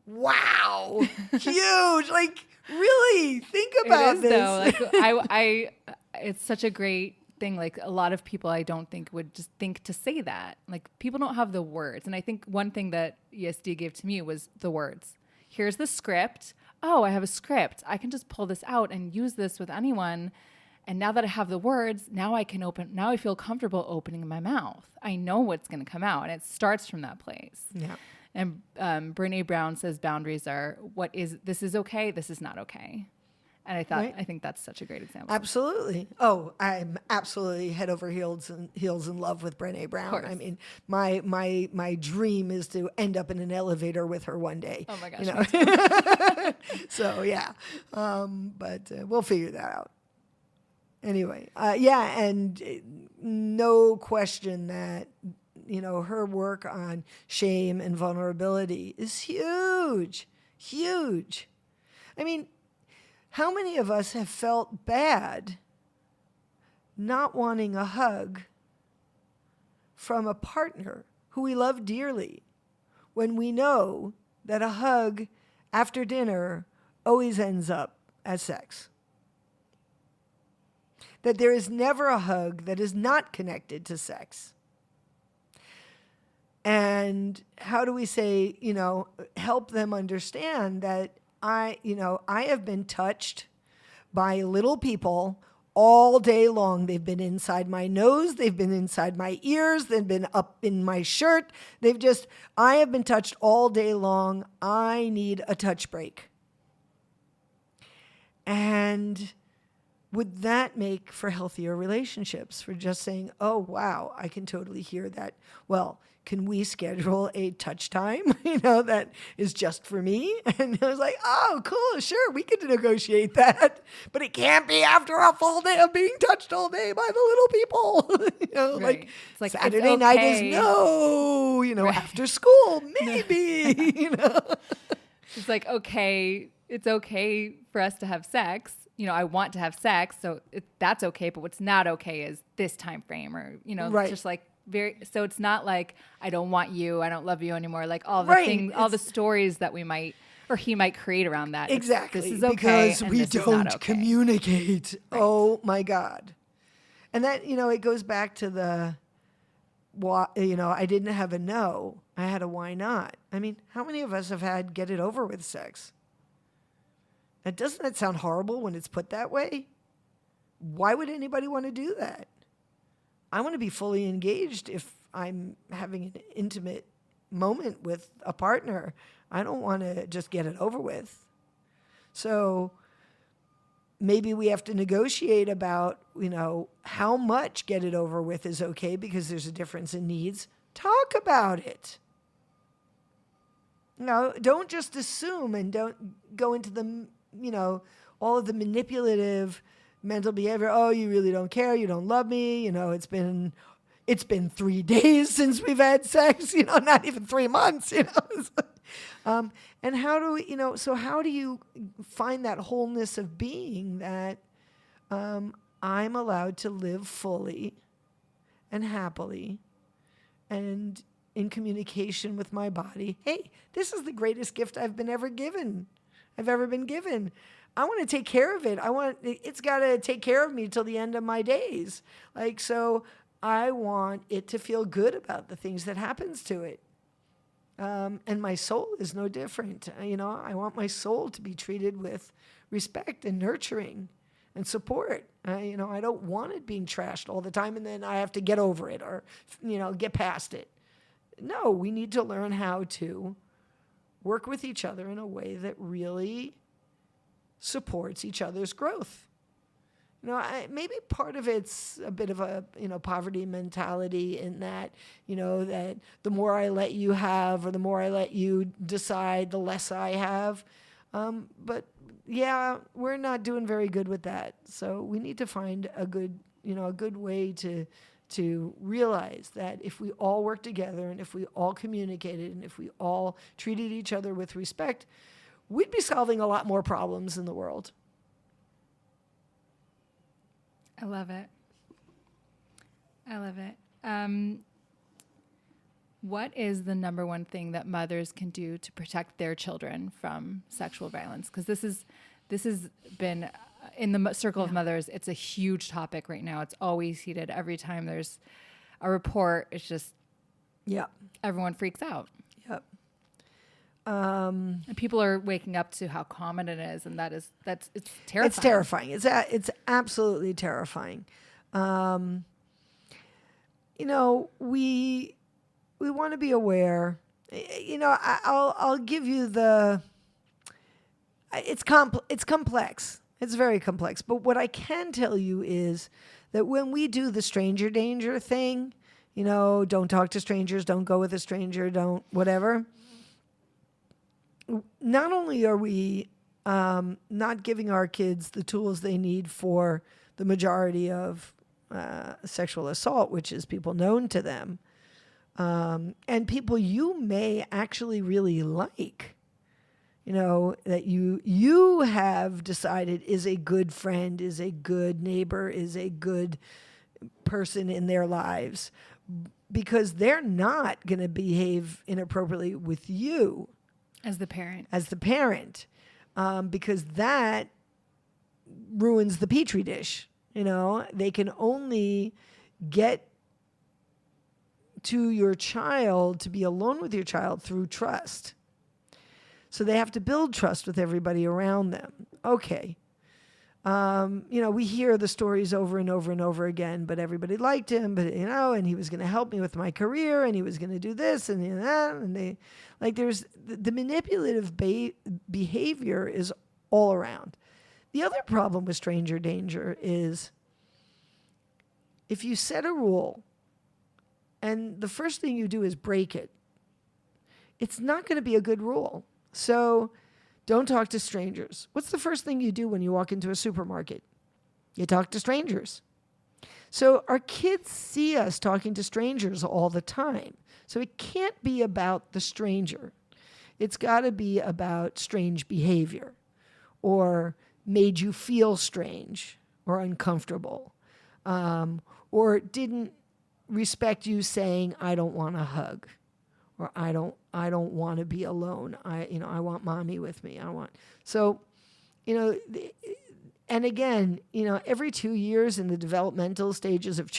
Wow. Huge. Like, really think about it is, this. Though. Like, it's such a great thing. Like a lot of people I don't think would just think to say that. Like people don't have the words. And I think one thing that ESD gave to me was the words. Here's the script. Oh, I have a script. I can just pull this out and use this with anyone. And now that I have the words, now I feel comfortable opening my mouth. I know what's going to come out. And it starts from that place. Yeah. And Brene Brown says boundaries are this is okay, this is not okay. And I think that's such a great example. Absolutely. Oh, I'm absolutely head over heels in love with Brene Brown. I mean, my dream is to end up in an elevator with her one day. Oh my gosh. So yeah, but we'll figure that out. Anyway, and no question that her work on shame and vulnerability is huge, huge. I mean, how many of us have felt bad not wanting a hug from a partner who we love dearly when we know that a hug after dinner always ends up as sex? That there is never a hug that is not connected to sex. And how do we say, help them understand that I have been touched by little people all day long. They've been inside my nose. They've been inside my ears. They've been up in my shirt. I have been touched all day long. I need a touch break. And would that make for healthier relationships? For just saying, oh, wow, I can totally hear that. Well, can we schedule a touch time, that is just for me? And I was like, oh, cool, sure, we could negotiate that. But it can't be after a full day of being touched all day by the little people. Right. It's like Saturday night is no, right. After school, maybe, It's like, okay, it's okay for us to have sex. I want to have sex, so that's okay. But what's not okay is this time frame, or right. just like so it's not like I don't want you, I don't love you anymore. Like all the right. things, all the stories that we might or he might create around that. Exactly. This is okay, because we don't communicate. Right. Oh my God. And that it goes back to the I didn't have a no, I had a why not. I mean, how many of us have had get it over with sex? Now, doesn't that sound horrible when it's put that way? Why would anybody want to do that? I want to be fully engaged if I'm having an intimate moment with a partner. I don't want to just get it over with. So maybe we have to negotiate about, how much get it over with is okay because there's a difference in needs. Talk about it. Don't just assume and don't go into the, all of the manipulative mental behavior. Oh, you really don't care. You don't love me. It's been 3 days since we've had sex, not even 3 months, and how do we, so how do you find that wholeness of being that I'm allowed to live fully and happily and in communication with my body? Hey, this is the greatest gift I've ever been given. I want to take care of it. It's got to take care of me till the end of my days. So I want it to feel good about the things that happens to it. And my soul is no different. I want my soul to be treated with respect and nurturing and support. I don't want it being trashed all the time and then I have to get over it or, get past it. No, we need to learn how to work with each other in a way that really supports each other's growth. Maybe part of it's a bit of a, poverty mentality in that, that the more I let you have or the more I let you decide, the less I have. But yeah, we're not doing very good with that. So we need to find a good way to realize that if we all work together and if we all communicated and if we all treated each other with respect, we'd be solving a lot more problems in the world. I love it. What is the number one thing that mothers can do to protect their children from sexual violence? Because this has been in the circle of mothers, it's a huge topic right now. It's always heated. Every time there's a report, it's just everyone freaks out. Yep. And people are waking up to how common it is, and it's terrifying. It's terrifying. It's absolutely terrifying. We want to be aware. I'll give you the. It's complex. It's very complex. But what I can tell you is that when we do the stranger danger thing, don't talk to strangers, don't go with a stranger, don't whatever. Not only are we not giving our kids the tools they need for the majority of sexual assault, which is people known to them, and people you may actually really like, that you have decided is a good friend, is a good neighbor, is a good person in their lives, because they're not going to behave inappropriately with you. As the parent. Because that ruins the petri dish. They can only get to your child, to be alone with your child, through trust. So they have to build trust with everybody around them. Okay. We hear the stories over and over and over again, but everybody liked him, but, and he was going to help me with my career, and he was going to do this and that. And they, there's the manipulative behavior is all around. The other problem with stranger danger is if you set a rule and the first thing you do is break it, it's not going to be a good rule. So don't talk to strangers. What's the first thing you do when you walk into a supermarket? You talk to strangers. So our kids see us talking to strangers all the time. So it can't be about the stranger. It's got to be about strange behavior or made you feel strange or uncomfortable, or didn't respect you saying, I don't want a hug, or I don't want to be alone. I want mommy with me. And again, every 2 years in the developmental stages of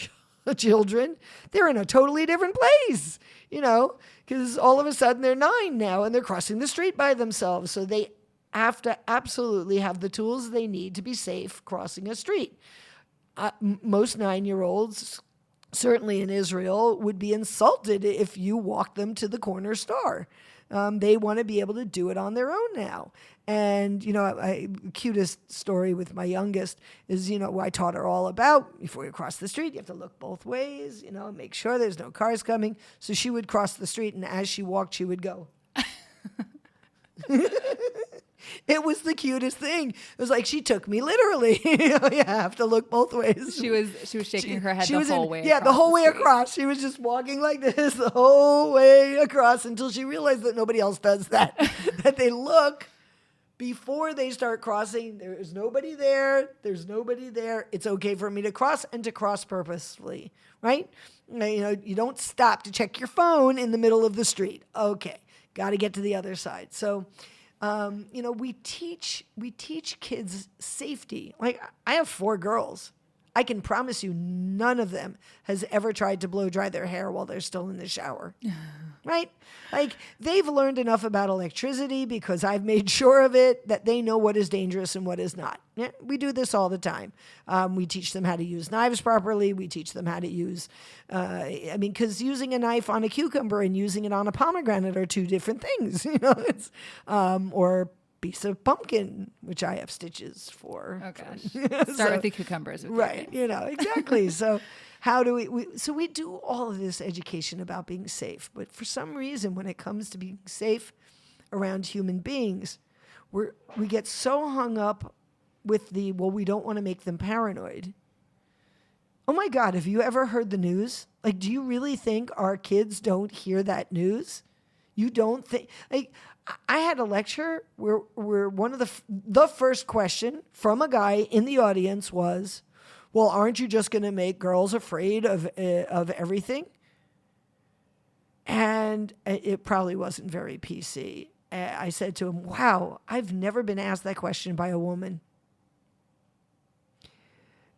children, they're in a totally different place, because all of a sudden they're 9 now and they're crossing the street by themselves. So they have to absolutely have the tools they need to be safe crossing a street. Most 9-year-olds, certainly in Israel, would be insulted if you walked them to the corner store. They want to be able to do it on their own now. And, cutest story with my youngest is, I taught her all about before you cross the street, you have to look both ways, make sure there's no cars coming. So she would cross the street, and as she walked, she would go. It was the cutest thing. It was like she took me literally. You have to look both ways. She was shaking her head the whole way. Yeah, the whole way across. She was just walking like this the whole way across until she realized that nobody else does that. That they look before they start crossing. There's nobody there. There's nobody there. It's okay for me to cross, and to cross purposefully, right? You don't stop to check your phone in the middle of the street. Okay, got to get to the other side. So. We teach kids safety. Like, I have 4 girls. I can promise you none of them has ever tried to blow dry their hair while they're still in the shower. Right? Like, they've learned enough about electricity because I've made sure of it that they know what is dangerous and what is not. Yeah, we do this all the time. We teach them how to use knives properly. We teach them how to use, because using a knife on a cucumber and using it on a pomegranate are 2 different things, or piece of pumpkin, which I have stitches for. Oh gosh. Start with the cucumbers. Right. Exactly. So how do we do all of this education about being safe, but for some reason, when it comes to being safe around human beings, we get so hung up with we don't want to make them paranoid. Oh my God, have you ever heard the news? Like, do you really think our kids don't hear that news? You don't think, I had a lecture where one of the first question from a guy in the audience was, well, aren't you just going to make girls afraid of everything? And it probably wasn't very PC. I said to him, wow, I've never been asked that question by a woman.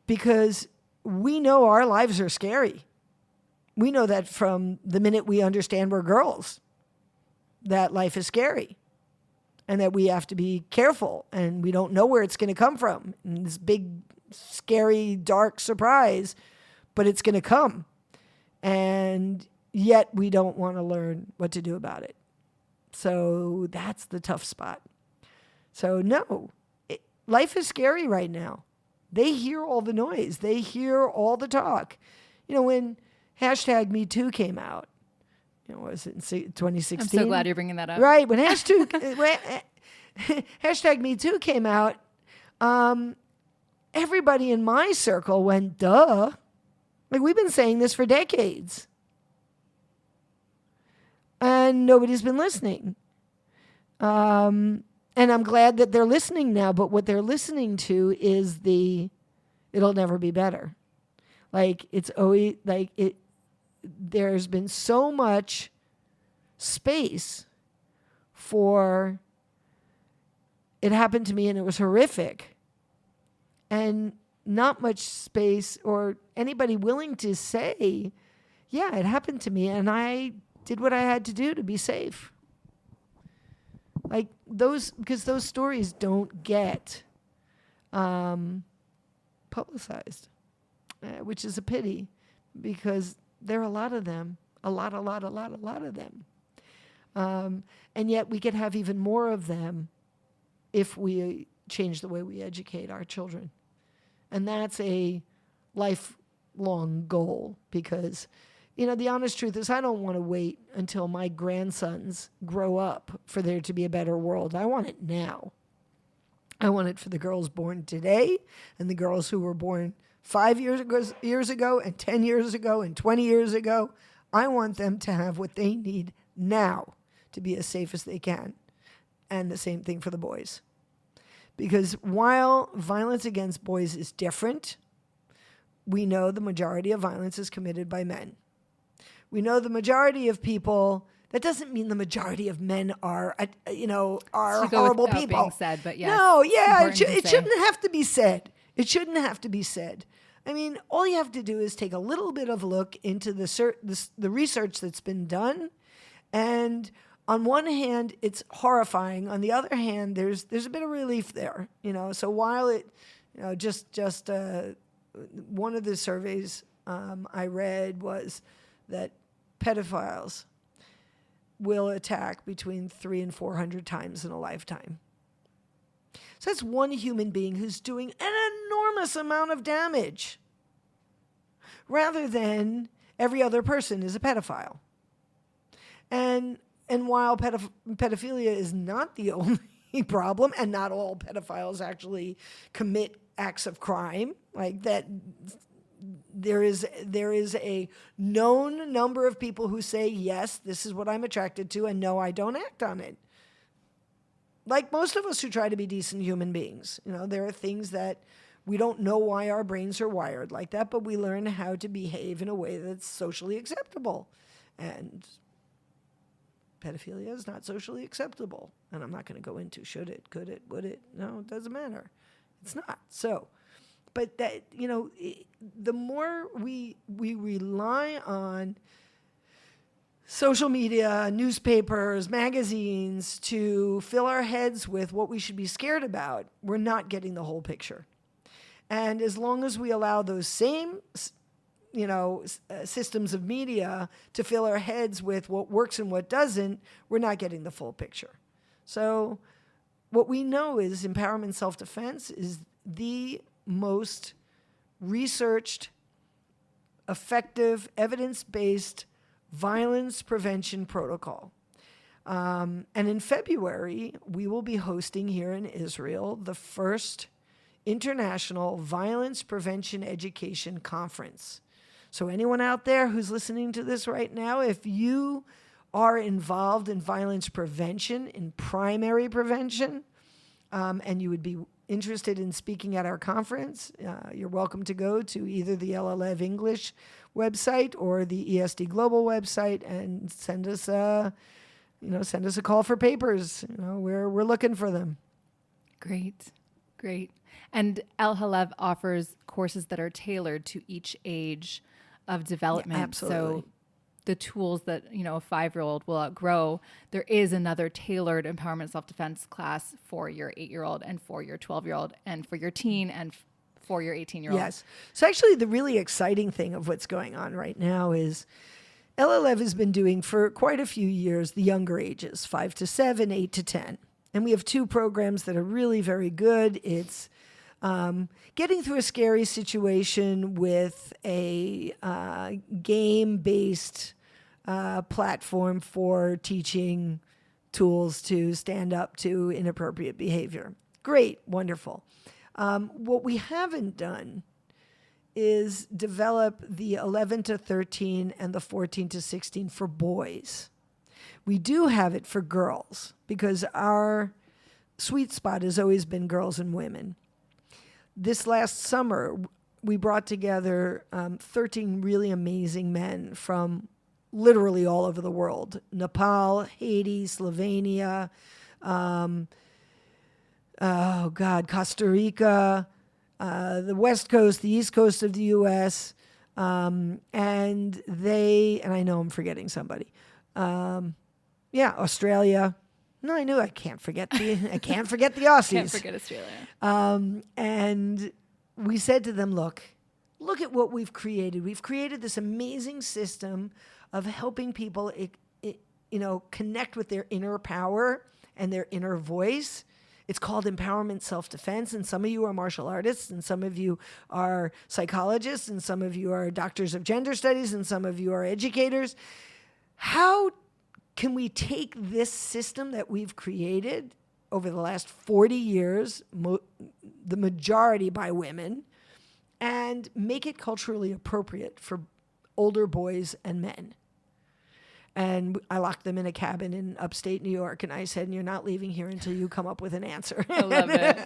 because we know our lives are scary. We know that from the minute we understand we're girls, that life is scary and that we have to be careful and we don't know where it's going to come from. And this big, scary, dark surprise, but it's going to come. And yet we don't want to learn what to do about it. So that's the tough spot. So no, life is scary right now. They hear all the noise. They hear all the talk. When hashtag Me Too came out, was it in 2016? I'm so glad you're bringing that up. Right. When hashtag Me Too came out, everybody in my circle went, duh. Like, we've been saying this for decades. And nobody's been listening. And I'm glad that they're listening now, but what they're listening to is it'll never be better. Like, it's always, like, there's been so much space for it happened to me and it was horrific. And not much space or anybody willing to say, yeah, it happened to me and I did what I had to do to be safe. Like because those stories don't get publicized, which is a pity because there are a lot of them, a lot of them. And yet we could have even more of them if we change the way we educate our children. And that's a lifelong goal because, the honest truth is I don't want to wait until my grandsons grow up for there to be a better world. I want it now. I want it for the girls born today and the girls who were born 5 years ago and 10 years ago and 20 years ago. I want them to have what they need now to be as safe as they can. And the same thing for the boys. Because while violence against boys is different, we know the majority of violence is committed by men. We know the majority of people. That doesn't mean the majority of men are horrible people. Being said, but yes, no, yeah, it shouldn't have to be said. It shouldn't have to be said. I mean, all you have to do is take a little bit of a look into the research that's been done, and on one hand, it's horrifying. On the other hand, there's a bit of relief there. So while it, just one of the surveys I read was that pedophiles will attack between 300 and 400 times in a lifetime. So that's one human being who's doing an enormous amount of damage, rather than every other person is a pedophile. And while pedophilia is not the only problem, and not all pedophiles actually commit acts of crime, like that, there is a known number of people who say, yes, this is what I'm attracted to, and no, I don't act on it. Like most of us who try to be decent human beings, there are things that we don't know why our brains are wired like that, but we learn how to behave in a way that's socially acceptable. And pedophilia is not socially acceptable. And I'm not going to go into should it, could it, would it. No, it doesn't matter. It's not. So, but that, the more we rely on social media, newspapers, magazines to fill our heads with what we should be scared about, we're not getting the whole picture. And as long as we allow those same systems of media to fill our heads with what works and what doesn't, we're not getting the full picture. So what we know is empowerment self-defense is the most researched, effective, evidence-based violence prevention protocol. And in February, we will be hosting here in Israel the first International Violence Prevention Education Conference. So anyone out there who's listening to this right now, if you are involved in violence prevention, in primary prevention, and you would be interested in speaking at our conference, you're welcome to go to either the LLEV English website or the ESD Global website and send us a call for papers. We're looking for them. Great. Great. And El Halev offers courses that are tailored to each age of development. absolutely. So the tools that, a 5-year-old will outgrow, there is another tailored empowerment self-defense class for your 8-year-old and for your 12-year-old and for your teen and for your 18-year-old. Yes. So actually the really exciting thing of what's going on right now is LLF has been doing for quite a few years the younger ages, 5 to 7, 8 to 10. And we have 2 programs that are really very good. It's getting through a scary situation with a game-based platform for teaching tools to stand up to inappropriate behavior. Great, wonderful. What we haven't done is develop the 11 to 13 and the 14 to 16 for boys. We do have it for girls because our sweet spot has always been girls and women. This last summer, we brought together 13 really amazing men from literally all over the world. Nepal, Haiti, Slovenia, Costa Rica, the West Coast, the East Coast of the U.S., and I know I'm forgetting somebody. Australia. No, I knew I can't forget the Aussies. Can't forget Australia. And we said to them, look at what we've created. We've created this amazing system of helping people, connect with their inner power and their inner voice. It's called empowerment self-defense, and some of you are martial artists, and some of you are psychologists, and some of you are doctors of gender studies, and some of you are educators. How can we take this system that we've created over the last 40 years, the majority by women, and make it culturally appropriate for older boys and men? And I locked them in a cabin in upstate New York, and I said, you're not leaving here until you come up with an answer. I love it.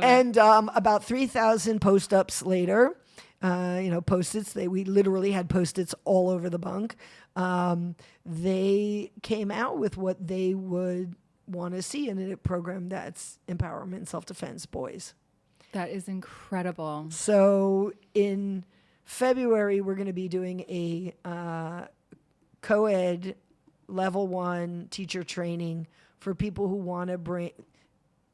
And about 3,000 post-ups later, Post-its, we literally had Post-its all over the bunk. They came out with what they would want to see in a program that's empowerment, self-defense, boys. That is incredible. So in February, we're going to be doing a co-ed level 1 teacher training for people who want to bring,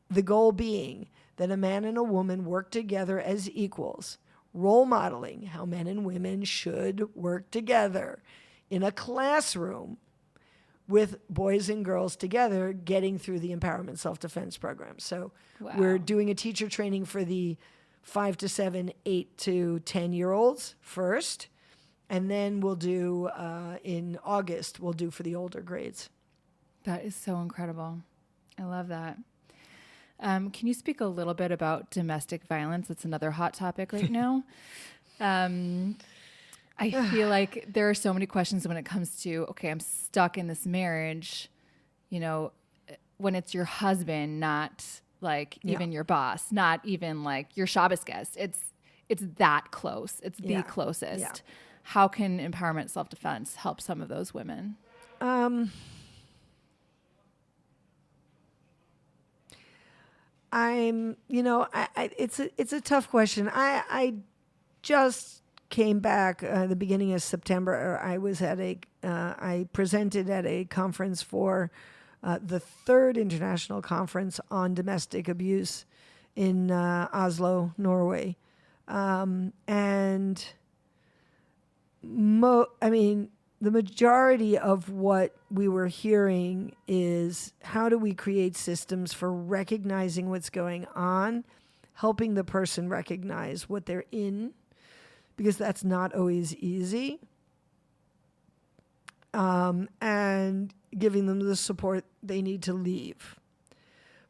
the goal being that a man and a woman work together as equals, role modeling how men and women should work together in a classroom with boys and girls together getting through the empowerment self-defense program. So we're doing a teacher training for the 5 to 7, 8 to 10-year-olds first. And then we'll do, in August, we'll do for the older grades. That is so incredible. I love that. Can you speak a little bit about domestic violence? It's another hot topic right now. I feel like there are so many questions when it comes to, okay, I'm stuck in this marriage, when it's your husband, not like even your boss, not even like your Shabbos guest. It's that close. It's the closest. Yeah. How can empowerment self-defense help some of those women? It's a tough question. I just came back the beginning of September. I presented at a conference for the 3rd international conference on domestic abuse in Oslo, Norway, and the majority of what we were hearing is how do we create systems for recognizing what's going on, helping the person recognize what they're in, because that's not always easy, and giving them the support they need to leave.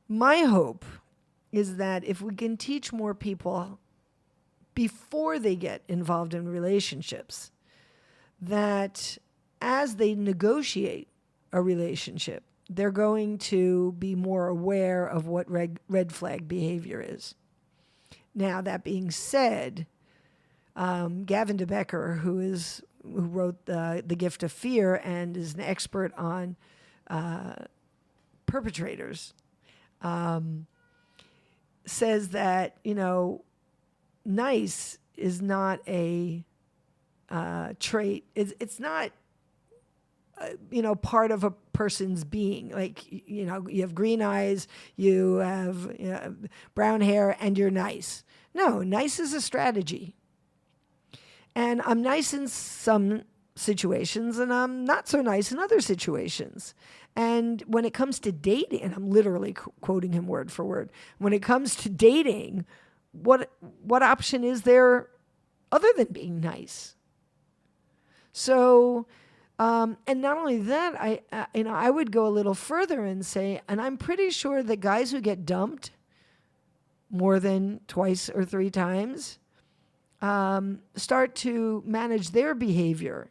My hope is that if we can teach more people before they get involved in relationships, that as they negotiate a relationship, they're going to be more aware of what red flag behavior is. Now, that being said, Gavin de Becker, who wrote The Gift of Fear and is an expert on perpetrators, says that, nice is not a trait. It's not, part of a person's being. Like, you have green eyes, you have brown hair, and you're nice. No, nice is a strategy. And I'm nice in some situations, and I'm not so nice in other situations. And when it comes to dating, and I'm literally quoting him word for word, when it comes to dating, what option is there other than being nice? So, and not only that, I would go a little further and say, and I'm pretty sure that guys who get dumped more than twice or three times start to manage their behavior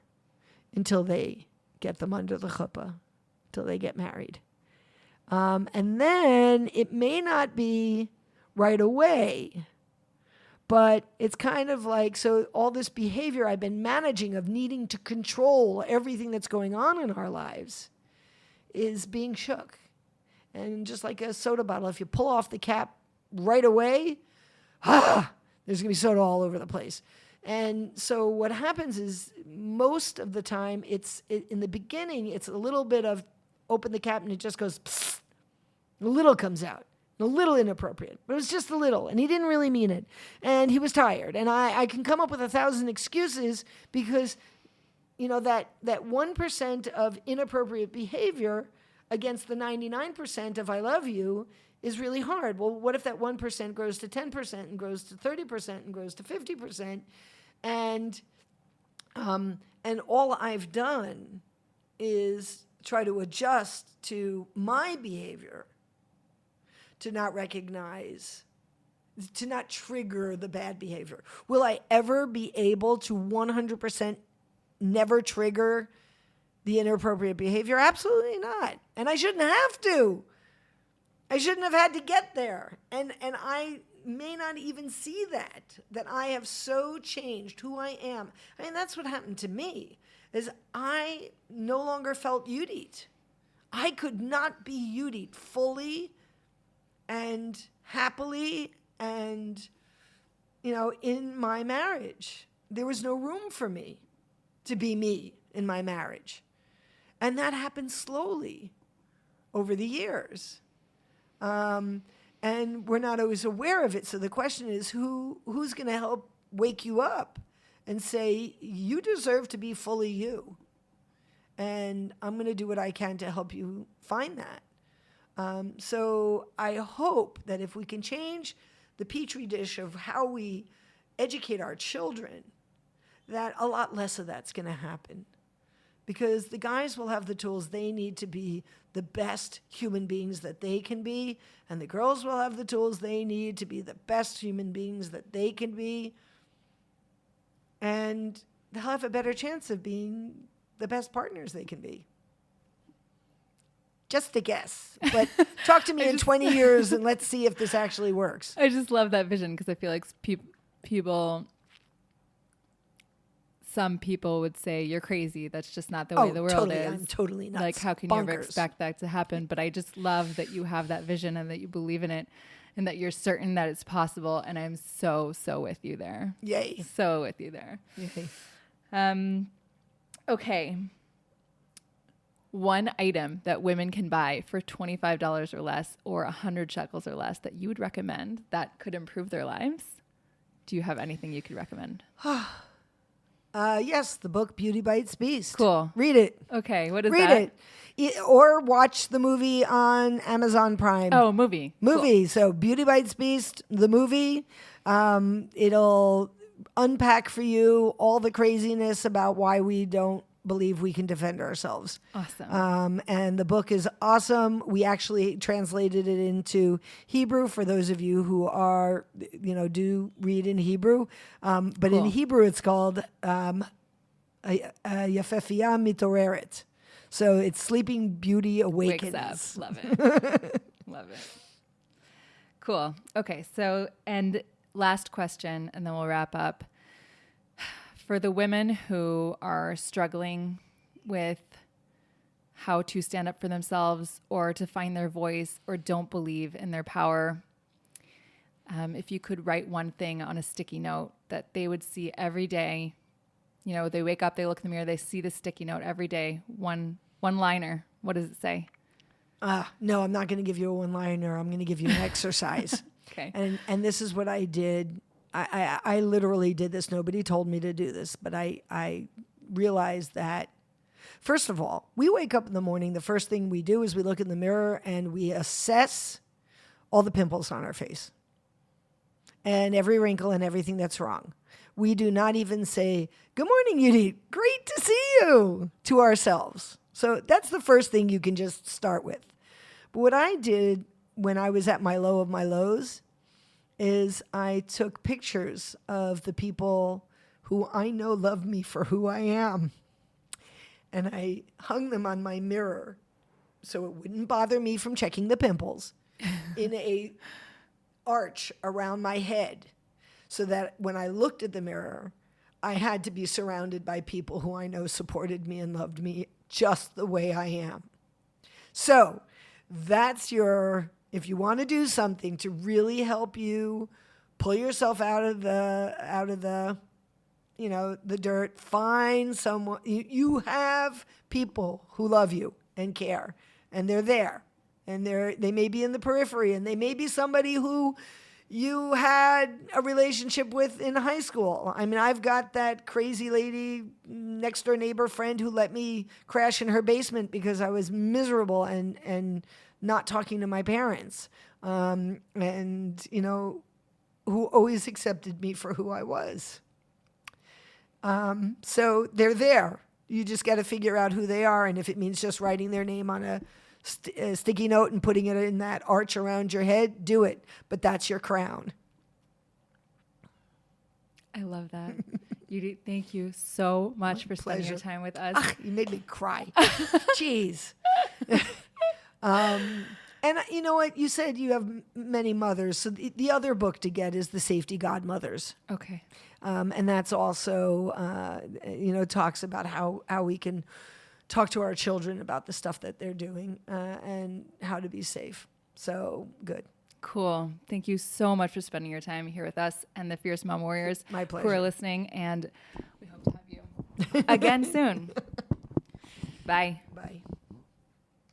until they get them under the chuppah, until they get married. And then it may not be right away, but it's kind of like, so all this behavior I've been managing of needing to control everything that's going on in our lives is being shook. And just like a soda bottle, if you pull off the cap right away, there's going to be soda all over the place. And so what happens is most of the time, in the beginning, it's a little bit of open the cap and it just goes, psst, a little comes out. A little inappropriate, but it was just a little, and he didn't really mean it. And he was tired. And I can come up with 1,000 excuses because, that 1% of inappropriate behavior against the 99% of I love you is really hard. Well, what if that 1% grows to 10% and grows to 30% and grows to 50%? And all I've done is try to adjust to my behavior, to not recognize, to not trigger the bad behavior. Will I ever be able to 100% never trigger the inappropriate behavior? Absolutely not. And I shouldn't have to. I shouldn't have had to get there. And I may not even see that I have so changed who I am. I mean, that's what happened to me, is I no longer felt Yehudit. I could not be Yehudit fully and happily and, in my marriage. There was no room for me to be me in my marriage. And that happened slowly over the years. And we're not always aware of it. So the question is, who's going to help wake you up and say, you deserve to be fully you. And I'm going to do what I can to help you find that. So I hope that if we can change the petri dish of how we educate our children, that a lot less of that's going to happen. Because the guys will have the tools they need to be the best human beings that they can be, and the girls will have the tools they need to be the best human beings that they can be, and they'll have a better chance of being the best partners they can be. Just a guess, but talk to me in 20 years and let's see if this actually works. I just love that vision because I feel like some people would say you're crazy. That's just not the way the world totally, is. I'm totally nuts. Like, how can you ever expect that to happen? But I just love that you have that vision and that you believe in it and that you're certain that it's possible. And I'm so with you there. Yay. So with you there. Yay. Okay. One item that women can buy for $25 or less or 100 shekels or less that you would recommend that could improve their lives. Do you have anything you could recommend? Yes, the book Beauty Bites Beast. Cool. Read it. Okay, what is that? Read it. Or watch the movie on Amazon Prime. Oh, movie. Cool. So Beauty Bites Beast, the movie. It'll unpack for you all the craziness about why we don't believe we can defend ourselves. Awesome. And the book is awesome. We actually translated it into Hebrew for those of you who are, do read in Hebrew. But cool. In Hebrew, it's called Yafefiyah Mitoreret. So it's Sleeping Beauty Awakens. Wakes up. Love it. Love it. Cool. Okay. So, and last question, and then we'll wrap up. For the women who are struggling with how to stand up for themselves or to find their voice or don't believe in their power, if you could write one thing on a sticky note that they would see every day. You know, they wake up, they look in the mirror, they see the sticky note every day. One liner. What does it say? No, I'm not going to give you a one-liner. I'm going to give you an exercise. Okay. And this is what I did. I literally did this. Nobody told me to do this, but I realized that, first of all, we wake up in the morning. The first thing we do is we look in the mirror and we assess all the pimples on our face and every wrinkle and everything that's wrong. We do not even say, "Good morning, Yehudit. Great to see you," to ourselves. So that's the first thing you can just start with. But what I did when I was at my low of my lows is I took pictures of the people who I know love me for who I am. And I hung them on my mirror so it wouldn't bother me from checking the pimples in a arch around my head, so that when I looked at the mirror, I had to be surrounded by people who I know supported me and loved me just the way I am. So that's if you want to do something to really help you pull yourself out of the the dirt, find someone. You have people who love you and care, and they're there, and they may be in the periphery, and they may be somebody who you had a relationship with in high school. I mean, I've got that crazy lady, next door neighbor friend who let me crash in her basement because I was miserable and not talking to my parents. And, who always accepted me for who I was. So they're there. You just got to figure out who they are. And if it means just writing their name on a sticky note and putting it in that arch around your head, do it. But that's your crown. I love that. Yehudit, thank you so much for spending your time with us. You made me cry. Jeez. And you know what? You said you have many mothers. So the other book to get is The Safety Godmothers. Okay. And that's also, talks about how we can talk to our children about the stuff that they're doing and how to be safe. So good. Cool. Thank you so much for spending your time here with us and the Fierce Mom Warriors. My pleasure. Who are listening, and we hope to have you again soon. Bye. Bye.